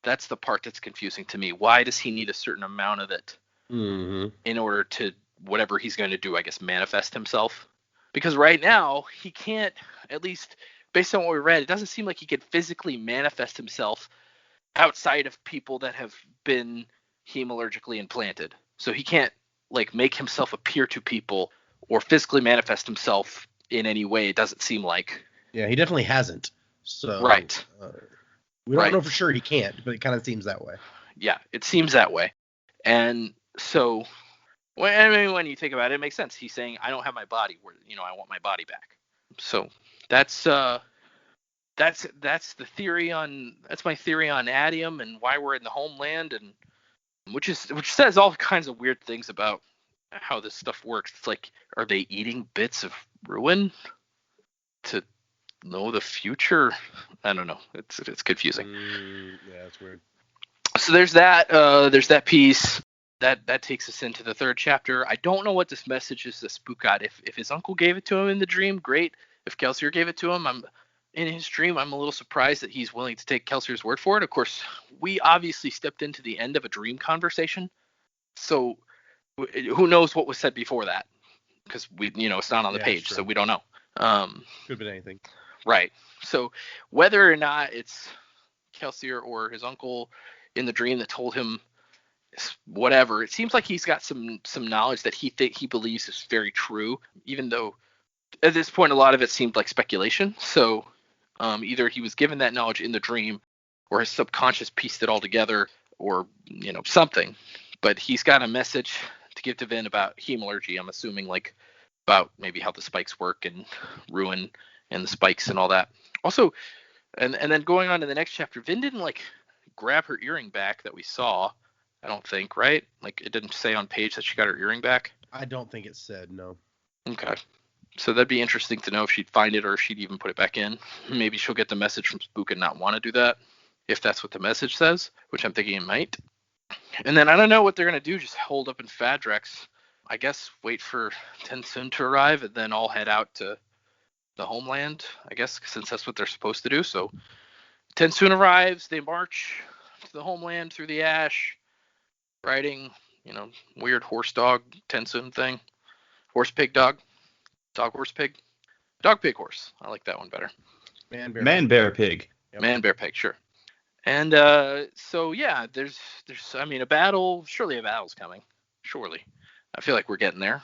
That's the part that's confusing to me. Why does he need a certain amount of it in order to whatever he's going to do? I guess manifest himself. Because right now he can't. At least based on what we read, it doesn't seem like he could physically manifest himself outside of people that have been hemalurgically implanted. So he can't like make himself appear to people or physically manifest himself in any way. It doesn't seem like. Yeah, he definitely hasn't. So right. We don't know for sure he can't, but it kind of seems that way. Yeah, it seems that way. And so, when you think about it, it makes sense. He's saying, "I don't have my body. I want my body back." So that's my theory on adium and why we're in the homeland, and which says all kinds of weird things about how this stuff works. It's like, are they eating bits of ruin to know the future? I don't know. It's confusing. Yeah, it's weird. So there's that. There's that piece. That takes us into the third chapter. I don't know what this message is that Spook got. If his uncle gave it to him in the dream, great. If Kelsier gave it to him, in his dream, I'm a little surprised that he's willing to take Kelsier's word for it. Of course, we obviously stepped into the end of a dream conversation, so who knows what was said before that? Because it's not on the page, so we don't know. Could have been anything. Right. So whether or not it's Kelsier or his uncle in the dream that told him whatever, it seems like he's got some knowledge that he believes is very true, even though at this point a lot of it seemed like speculation. So either he was given that knowledge in the dream, or his subconscious pieced it all together, or something. But he's got a message to give to Vin about hemalurgy. I'm assuming like about maybe how the spikes work and ruin and the spikes and all that. Also, and then going on to the next chapter, Vin didn't like grab her earring back that we saw. I don't think, right? Like it didn't say on page that she got her earring back. I don't think it said, no. Okay. So that'd be interesting to know if she'd find it or if she'd even put it back in. Maybe she'll get the message from Spook and not want to do that, if that's what the message says, which I'm thinking it might. And then I don't know what they're going to do, just hold up in Fadrex. I guess wait for Tensoon to arrive and then all head out to the homeland, I guess, since that's what they're supposed to do. So Tensoon arrives, they march to the homeland through the ash, riding, weird horse dog Tensoon thing. Horse pig dog. Dog horse pig. Dog pig horse. I like that one better. Man bear pig. Yep. Man bear pig, sure. And so yeah, there's a battle. Surely a battle's coming. Surely. I feel like we're getting there.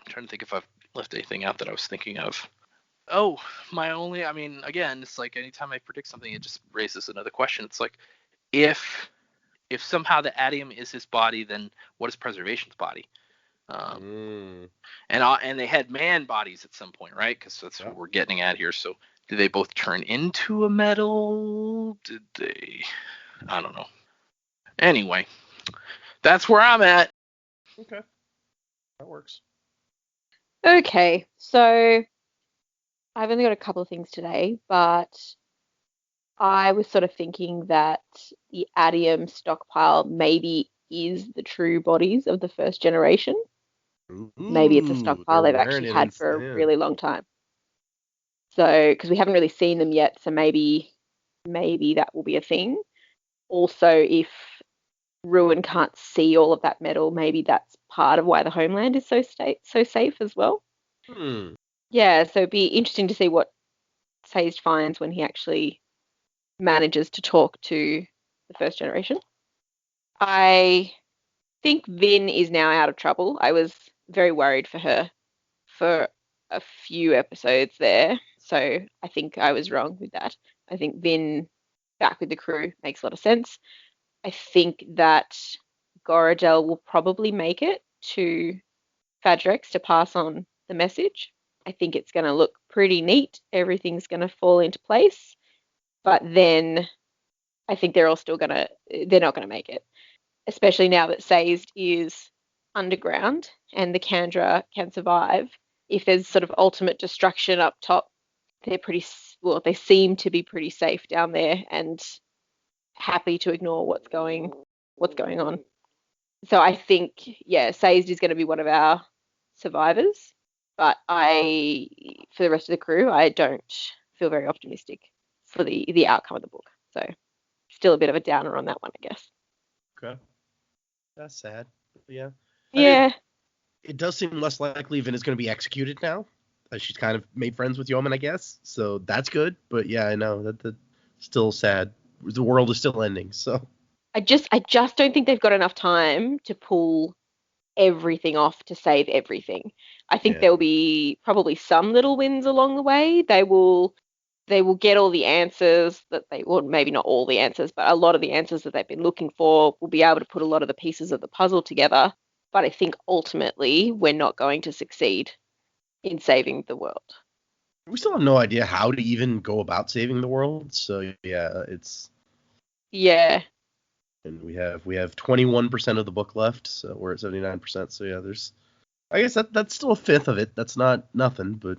I'm trying to think if I've left anything out that I was thinking of. Oh, I mean, again, it's like anytime I predict something, it just raises another question. It's like, if somehow the Adium is his body, then what is Preservation's body? And they had man bodies at some point, right? Because that's what we're getting at here. So did they both turn into a metal? Did they? I don't know. Anyway, that's where I'm at. Okay. That works. Okay, so I've only got a couple of things today, but I was sort of thinking that the Adium stockpile maybe is the true bodies of the first generation. Maybe it's a stockpile they've actually had for a really long time. So, because we haven't really seen them yet, so maybe that will be a thing. Also, if Ruin can't see all of that metal, maybe that's part of why the homeland is so safe as well. Yeah, so it'd be interesting to see what Sazed finds when he actually manages to talk to the first generation. I think Vin is now out of trouble. I was very worried for her for a few episodes there, so I think I was wrong with that. I think Vin back with the crew makes a lot of sense. I think that Gorodel will probably make it to Fadrex to pass on the message. I think it's going to look pretty neat. Everything's going to fall into place. But then I think they're not going to make it, especially now that Sazed is underground and the Kandra can survive. If there's sort of ultimate destruction up top, they seem to be pretty safe down there and happy to ignore what's going on. So I think, Sazed is going to be one of our survivors, but for the rest of the crew, I don't feel very optimistic for the outcome of the book. So still a bit of a downer on that one, I guess. Okay. That's sad. Yeah. Yeah. It does seem less likely Vin is going to be executed now. She's kind of made friends with Yomen, I guess. So that's good. But yeah, I know that's still sad. The world is still ending. So I just don't think they've got enough time to pull everything off to save everything. I think there will be probably some little wins along the way. They will get all the answers maybe not all the answers, but a lot of the answers that they've been looking for. Will be able to put a lot of the pieces of the puzzle together. But I think ultimately we're not going to succeed in saving the world. We still have no idea how to even go about saving the world. So yeah, it's. Yeah. And we have 21% of the book left, so we're at 79%. So yeah, I guess that's still a fifth of it. That's not nothing, but.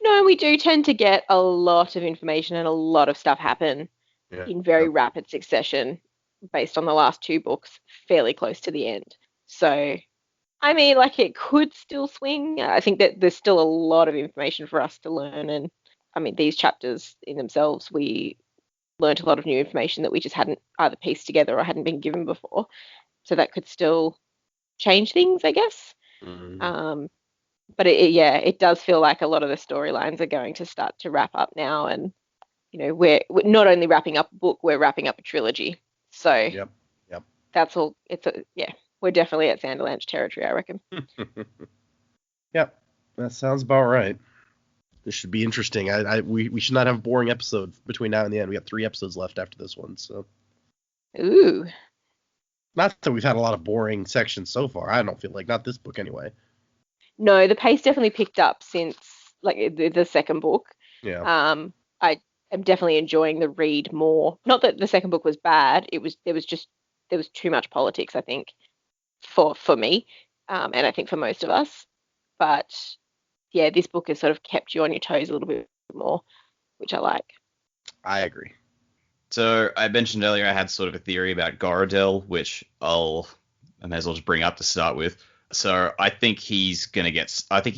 No, we do tend to get a lot of information and a lot of stuff happen in very rapid succession based on the last two books, fairly close to the end. So, I mean, it could still swing. I think that there's still a lot of information for us to learn. And, I mean, these chapters in themselves, we learned a lot of new information that we just hadn't either pieced together or hadn't been given before. So that could still change things, I guess. Mm-hmm. But it does feel like a lot of the storylines are going to start to wrap up now, and we're not only wrapping up a book, we're wrapping up a trilogy. So Yep. That's all. We're definitely at Sanderlanche territory, I reckon. Yep, that sounds about right. This should be interesting. We should not have a boring episode between now and the end. We got 3 episodes left after this one, so. Ooh. Not that we've had a lot of boring sections so far. I don't feel like, not this book anyway. No, the pace definitely picked up since the second book. Yeah. I am definitely enjoying the read more. Not that the second book was bad. There was too much politics, I think, for me, and I think for most of us. But yeah, this book has sort of kept you on your toes a little bit more, which I like. I agree. So I mentioned earlier I had sort of a theory about Gorodel, which I may as well just bring up to start with. So I think he's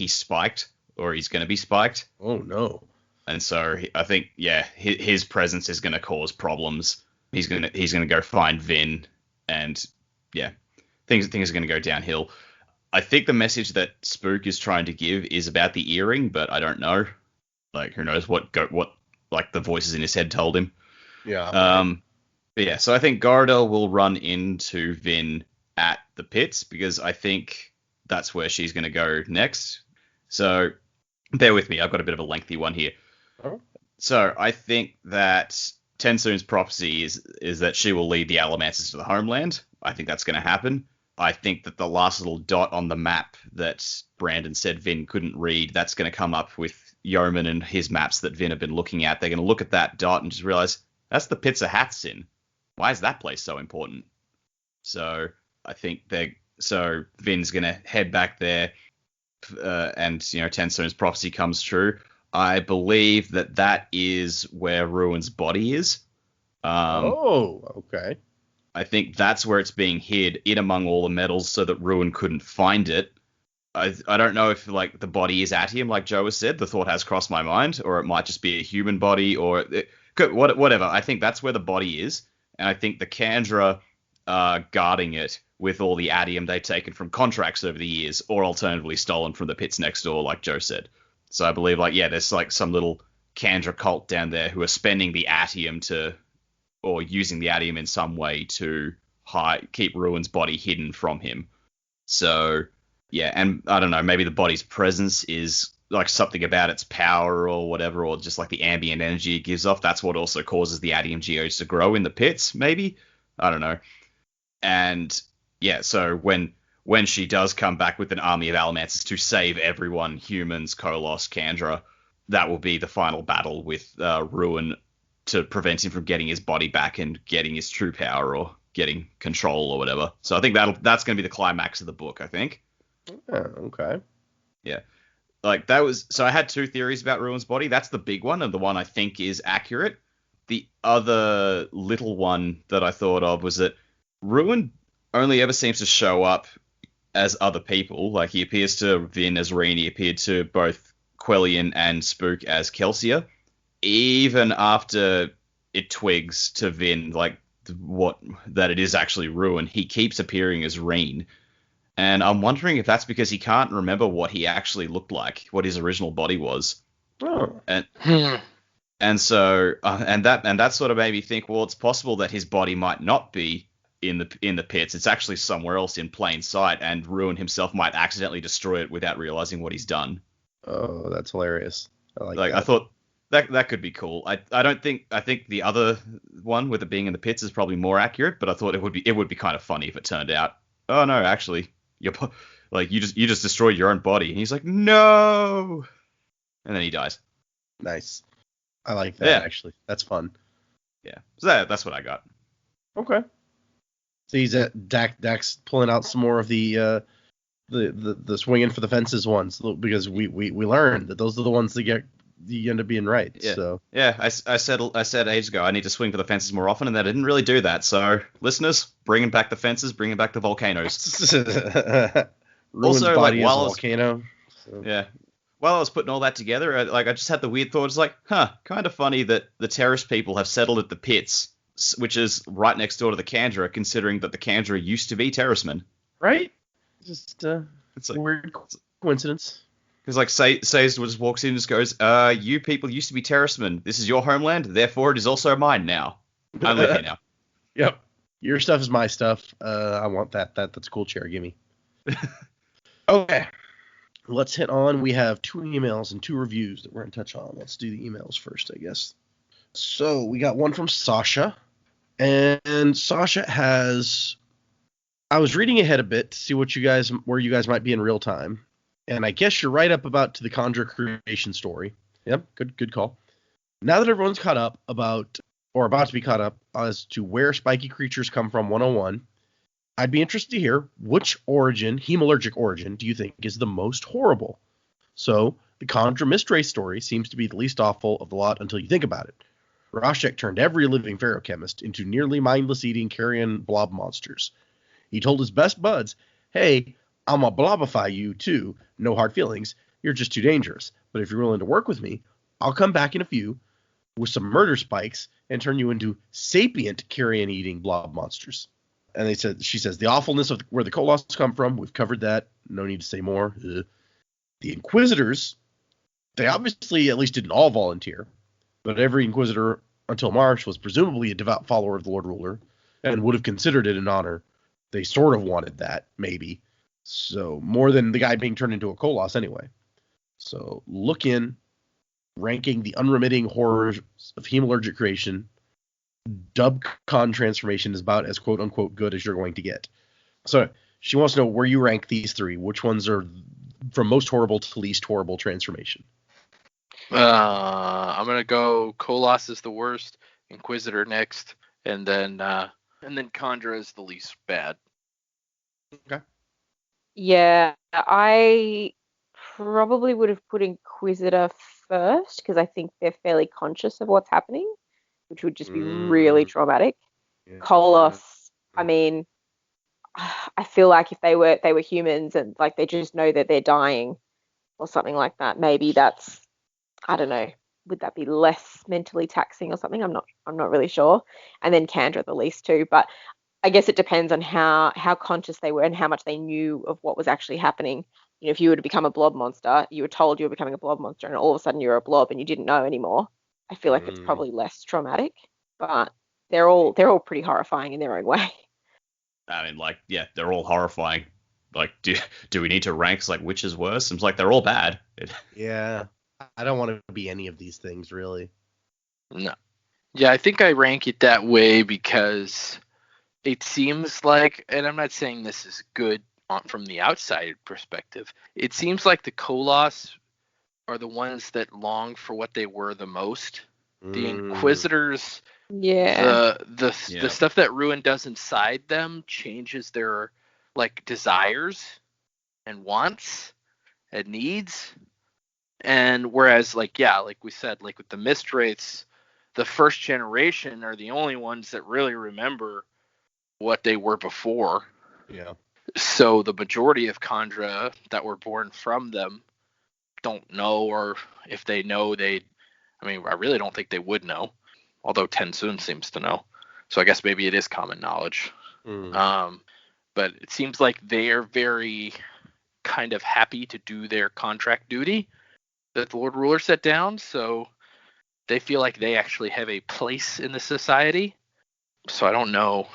spiked, or he's going to be spiked. Oh no. And so I think, his presence is going to cause problems. He's going to go find Vin, and things are going to go downhill. I think the message that Spook is trying to give is about the earring, but I don't know. Who knows what the voices in his head told him. Yeah. But so I think Gorodel will run into Vin at the pits, because I think that's where she's going to go next. So bear with me, I've got a bit of a lengthy one here. Oh. So I think that Tensoon's prophecy is that she will lead the Allomancers to the homeland. I think that's going to happen. I think that the last little dot on the map that Brandon said Vin couldn't read, that's going to come up with Yomen and his maps that Vin have been looking at. They're going to look at that dot and just realize, that's the pits of Hath's in. Why is that place so important? So I think Vin's going to head back there, and Tensoon's prophecy comes true. I believe that is where Ruin's body is. Okay. I think that's where it's being hid, in among all the metals, so that Ruin couldn't find it. I don't know if the body is at him, like Joe has said. The thought has crossed my mind, or it might just be a human body, or whatever. I think that's where the body is, and I think the Kandra are guarding it with all the adium they've taken from contracts over the years, or alternatively stolen from the pits next door, like Joe said. So I believe, there's some little Kandra cult down there who are spending the atium or using the atium in some way to keep Ruin's body hidden from him. So, yeah, and I don't know, maybe the body's presence is something about its power or whatever, or just the ambient energy it gives off. That's what also causes the atium geodes to grow in the pits, maybe? I don't know. And, yeah, so when she does come back with an army of Allomancers to save everyone, humans, Koloss, Kandra, that will be the final battle with Ruin to prevent him from getting his body back and getting his true power or getting control or whatever. So I think that's going to be the climax of the book, I think. Okay. Yeah. So I had two theories about Ruin's body. That's the big one, and the one I think is accurate. The other little one that I thought of was that Ruin only ever seems to show up as other people. He appears to Vin as Reen, he appeared to both Quellion and Spook as Kelsier. Even after it twigs to Vin, that it is actually Ruin, he keeps appearing as Reen. And I'm wondering if that's because he can't remember what he actually looked like, what his original body was. Oh. And so, and that sort of made me think, well, it's possible that his body might not be in the pits. It's actually somewhere else in plain sight, and Ruin himself might accidentally destroy it without realizing what he's done. Oh, that's hilarious. I like that. I thought that could be cool. I think the other one with it being in the pits is probably more accurate, but I thought it would be kind of funny if it turned out, oh no, actually you just destroyed your own body, and he's like, no, and then he dies. Nice. I like that, actually. That's fun. Yeah. So that's what I got. Okay. So he's at Dax pulling out some more of the swinging for the fences ones, because we learned that those are the ones that you end up being right. Yeah. So yeah, I said ages ago I need to swing for the fences more often, and I didn't really do that. So listeners, bringing back the fences, bringing back the volcanoes. Ruin's also, body is a while volcano. So. Yeah. While I was putting all that together, I just had the weird thought. It's kind of funny that the terrorist people have settled at the pits, which is right next door to the Kandra, considering that the Kandra used to be terracemen. Right? Just it's weird coincidence. Because Sayes just walks in and just goes, you people used to be terracemen. This is your homeland, therefore it is also mine now. I live here now. Yep. Your stuff is my stuff. I want that. That's a cool chair. Gimme. Okay. Let's hit on. We have 2 emails and 2 reviews that we're going to touch on. Let's do the emails first, I guess. So we got one from Sasha. And Sasha has... I was reading ahead a bit to see where you guys might be in real time. And I guess you're right up about to the Kandra creation story. Yep, good call. Now that everyone's caught up about to be caught up as to where spiky creatures come from 101, I'd be interested to hear which hemorrhagic origin do you think is the most horrible? So, the Kandra Mistrace story seems to be the least awful of the lot until you think about it. Rashek turned every living ferrochemist into nearly mindless-eating carrion blob monsters. He told his best buds, hey, I'm going to blobify you too, no hard feelings, you're just too dangerous. But if you're willing to work with me, I'll come back in a few with some murder spikes and turn you into sapient carrion-eating blob monsters. And she says, the awfulness of where the Koloss come from, we've covered that. No need to say more. The Inquisitors, they obviously at least didn't all volunteer, but every Inquisitor until Marsh was presumably a devout follower of the Lord Ruler and would have considered it an honor. They sort of wanted that, maybe. So more than the guy being turned into a Koloss anyway. So look in, ranking the unremitting horrors of hemalurgic creation. Dub-con transformation is about as quote-unquote good as you're going to get. So she wants to know where you rank these three. Which ones are from most horrible to least horrible transformation? I'm gonna go Koloss is the worst, Inquisitor next, and then Kandra is the least bad. Okay. Yeah, I probably would have put Inquisitor first because I think they're fairly conscious of what's happening, which would just be really traumatic. Yeah. Koloss, I mean, I feel like if they were humans and like they just know that they're dying or something like that, maybe that's, I don't know, would that be less mentally taxing or something? I'm not really sure. And then Kandra the least too, but I guess it depends on how conscious they were and how much they knew of what was actually happening. You know, if you were to become a blob monster, you were told you were becoming a blob monster, and all of a sudden you're a blob and you didn't know anymore. I feel like it's probably less traumatic, but they're all pretty horrifying in their own way. I mean, like, yeah, they're all horrifying. Like, do we need to rank like which is worse? Seems like they're all bad. Yeah, I don't want to be any of these things really. No. Yeah, I think I rank it that way because it seems like, and I'm not saying this is good from the outside perspective, it seems like the Koloss are the ones that long for what they were the most. The Inquisitors, Yeah. the stuff that Ruin does inside them changes their like desires and wants and needs. And whereas like we said, like with the Mistwraiths, the first generation are the only ones that really remember what they were before. Yeah. So the majority of Kandra that were born from them don't know, or if they know, I really don't think they would know, although Tensoon seems to know. So I guess maybe it is common knowledge. But it seems like they are very kind of happy to do their contract duty that the Lord Ruler set down. So they feel like they actually have a place in the society. So I don't know.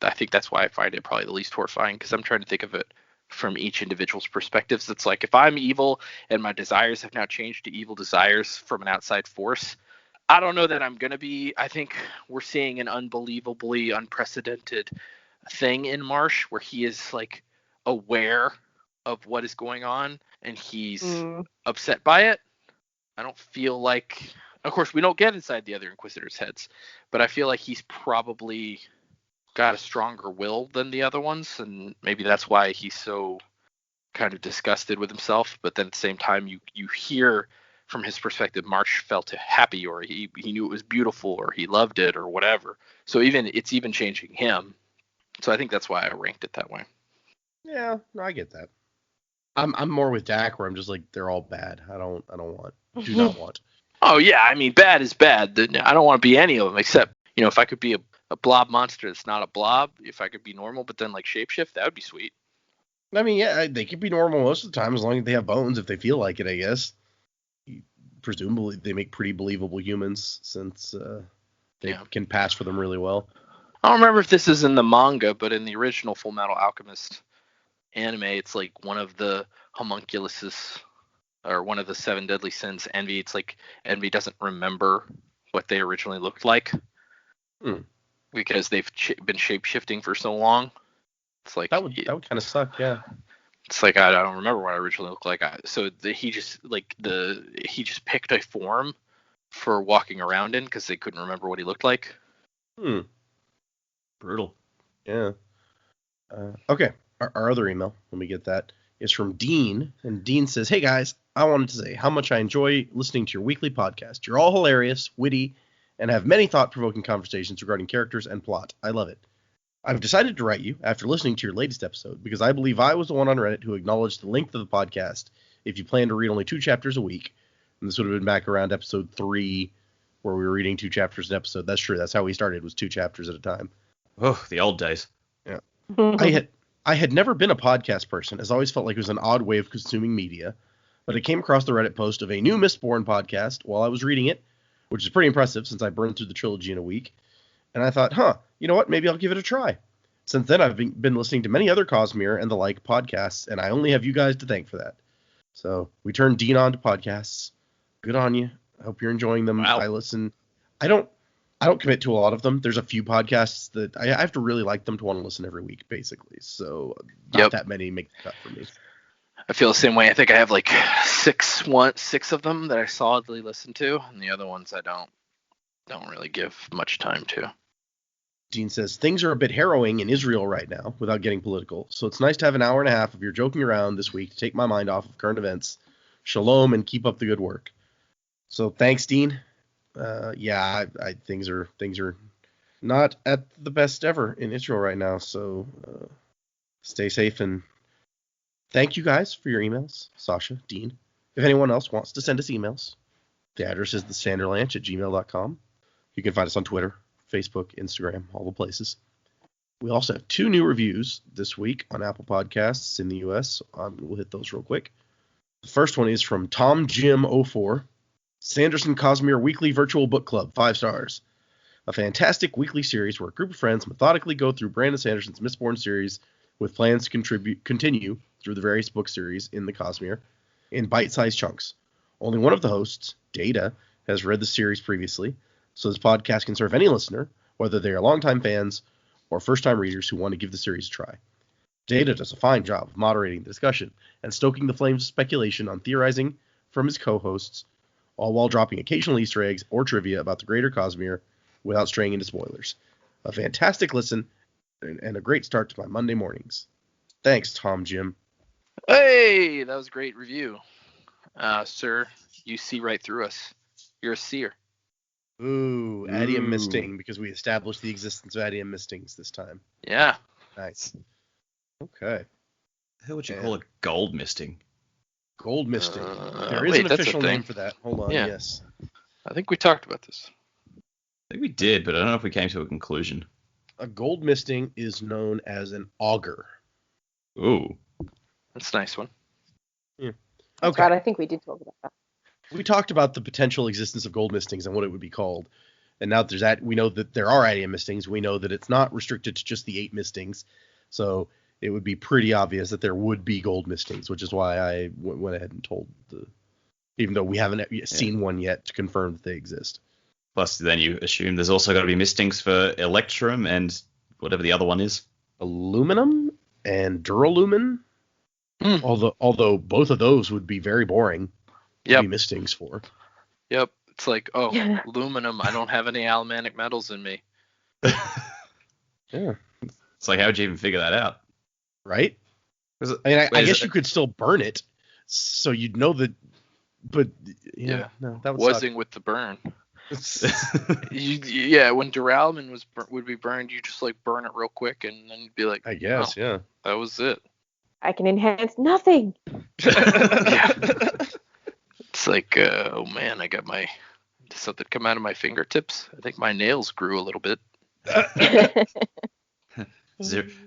I think that's why I find it probably the least horrifying, because I'm trying to think of it from each individual's perspectives. It's like if I'm evil and my desires have now changed to evil desires from an outside force, I don't know that I'm going to be. I think we're seeing an unbelievably unprecedented thing in Marsh where he is like aware of what is going on and he's upset by it. I don't feel like, of course, we don't get inside the other Inquisitors' heads, but I feel like he's probably got a stronger will than the other ones, and maybe that's why he's so kind of disgusted with himself. But then at the same time, you hear from his perspective, Marsh felt happy, or he knew it was beautiful, or he loved it, or whatever. So it's even changing him. So I think that's why I ranked it that way. Yeah, no, I get that. I'm more with Dak, where I'm just like, they're all bad. I do not want. Oh yeah, I mean, bad is bad. I don't want to be any of them, except, if I could be a blob monster that's not a blob, if I could be normal but then like shapeshift, that would be sweet. I mean, yeah, they could be normal most of the time as long as they have bones, if they feel like it, I guess. Presumably they make pretty believable humans, since they can pass for them really well. I don't remember if this is in the manga, but in the original Full Metal Alchemist anime, it's like one of the homunculuses, or one of the 7 deadly sins, envy. It's like envy doesn't remember what they originally looked like. Because they've been shape-shifting for so long. It's like that would kind of suck, yeah. It's like I don't remember what I originally looked like. He just picked a form for walking around in because they couldn't remember what he looked like. Brutal. Yeah. Okay. Our other email, let me get that, is from Dean, and Dean says, "Hey guys, I wanted to say how much I enjoy listening to your weekly podcast. You're all hilarious, witty, and have many thought-provoking conversations regarding characters and plot. I love it. I've decided to write you after listening to your latest episode because I believe I was the one on Reddit who acknowledged the length of the podcast if you plan to read only 2 chapters a week." And this would have been back around episode 3 where we were reading 2 chapters an episode. That's true. That's how we started, was 2 chapters at a time. Oh, the old days. Yeah. I had never been a podcast person, as I always felt like it was an odd way of consuming media, but I came across the Reddit post of a new Mistborn podcast while I was reading it, which is pretty impressive since I burned through the trilogy in a week. And I thought, you know what, maybe I'll give it a try. Since then, I've been listening to many other Cosmere and the like podcasts, and I only have you guys to thank for that. So we turned Dean on to podcasts. Good on you. I hope you're enjoying them. Wow. I listen. I don't commit to a lot of them. There's a few podcasts that I have to really like them to want to listen every week, basically. So not that many make the cut for me. I feel the same way. I think I have like six of them that I solidly listen to, and the other ones I don't really give much time to. Dean says, things are a bit harrowing in Israel right now, without getting political, so it's nice to have an hour and a half of your joking around this week to take my mind off of current events. Shalom, and keep up the good work. So thanks, Dean. Things are not at the best ever in Israel right now, so stay safe, and thank you guys for your emails, Sasha, Dean. If anyone else wants to send us emails, the address is thesanderlanche@gmail.com. You can find us on Twitter, Facebook, Instagram, all the places. We also have 2 new reviews this week on Apple Podcasts in the US. We'll hit those real quick. The first one is from Tom Jim 04. Sanderson Cosmere Weekly Virtual Book Club, 5 stars. A fantastic weekly series where a group of friends methodically go through Brandon Sanderson's Mistborn series with plans to continue through the various book series in the Cosmere in bite-sized chunks. Only one of the hosts, Data, has read the series previously, so this podcast can serve any listener, whether they are longtime fans or first-time readers who want to give the series a try. Data does a fine job of moderating the discussion and stoking the flames of speculation on theorizing from his co-hosts, all while dropping occasional Easter eggs or trivia about the greater Cosmere without straying into spoilers. A fantastic listen and a great start to my Monday mornings. Thanks, Tom Jim. Hey, that was a great review. Sir, you see right through us. You're a seer. Ooh, Adium Misting, because we established the existence of Adium Mistings this time. Yeah. Nice. Okay. How would you call it gold misting? Gold Misting. There is an official name for that. Hold on, yeah. Yes. I think we talked about this. I think we did, but I don't know if we came to a conclusion. A gold misting is known as an augur. Ooh. That's a nice one. Yeah. Okay. Right, I think we did talk about that. We talked about the potential existence of gold mistings and what it would be called. And now there's that. We know that there are Adium mistings. We know that it's not restricted to just the 8 mistings. So it would be pretty obvious that there would be gold mistings, which is why I went ahead and told even though we haven't seen one yet to confirm that they exist. Plus, then you assume there's also got to be mistings for Electrum and whatever the other one is. Aluminum and Duralumin. Although both of those would be very boring to be mistings for. Yep. It's like, aluminum, I don't have any aluminic metals in me. Yeah. It's like, how would you even figure that out? Right? I guess you could still burn it, so you'd know that. But no, that would suck. With the burn. When duralumin would be burned, you just like burn it real quick, and then you'd be like, I guess, that was it. I can enhance nothing. It's like, oh man, I got something come out of my fingertips. I think my nails grew a little bit.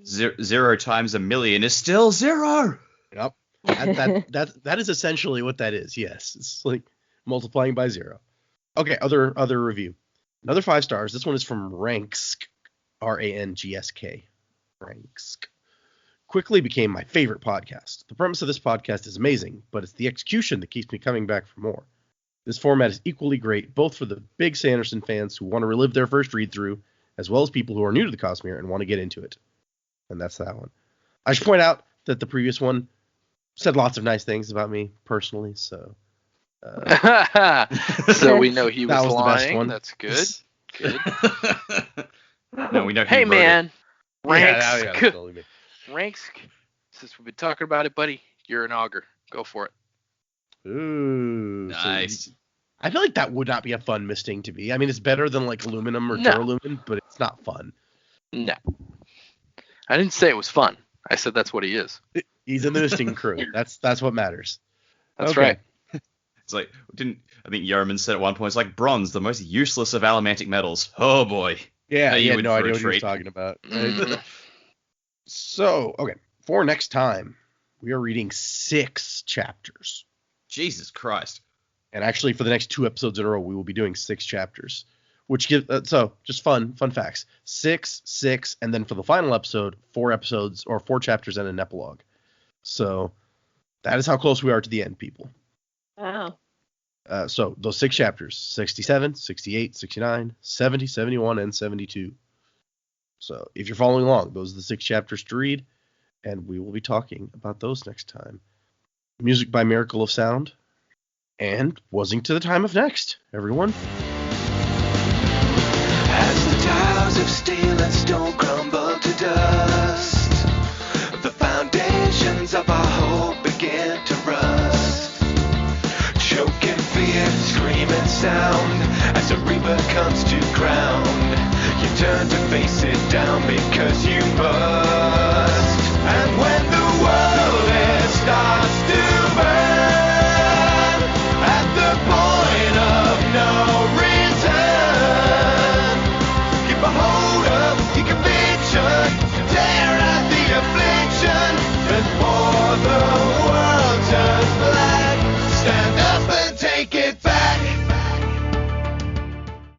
0 times a million is still 0. Yep. That is essentially what that is. Yes, it's like multiplying by 0. Okay, other review. Another 5 stars. This one is from Ranksk, Rangsk. Ranksk. Quickly became my favorite podcast. The premise of this podcast is amazing, but it's the execution that keeps me coming back for more. This format is equally great, both for the big Sanderson fans who want to relive their first read-through, as well as people who are new to the Cosmere and want to get into it. And that's that one. I should point out that the previous one said lots of nice things about me personally, so... so we know he was lying. The best one. That's good. Good. No, we know. Hey man, Ranksk. Ranksk. Since we've been talking about it, buddy, you're an augur. Go for it. Ooh, nice. So I feel like that would not be a fun misting to be. I mean, it's better than like aluminum or duralumin, but it's not fun. No, I didn't say it was fun. I said that's what he is. He's in the misting crew. That's what matters. That's right. It's like, I think Yomen said at one point, it's like bronze, the most useless of allomantic metals. Oh boy. Yeah, he had no idea what he was talking about. Mm-hmm. So, okay, for next time, we are reading 6 chapters. Jesus Christ. And actually, for the next 2 episodes in a row, we will be doing 6 chapters. Which gives, so, just fun facts. 6, and then for the final episode, 4 episodes, or 4 chapters and an epilogue. So, That is how close we are to the end, people. Wow. So those 6 chapters, 67, 68, 69, 70, 71, and 72. So if you're following along, those are the 6 chapters to read, and we will be talking about those next time. Music by Miracle of Sound, and wuzzing to the time of next, everyone. As the towers of steel and stone crumble to dust, the foundations of our hope begin to rust. Choking fear, screaming sound, as a reaper comes to ground. You turn to face it down because you must.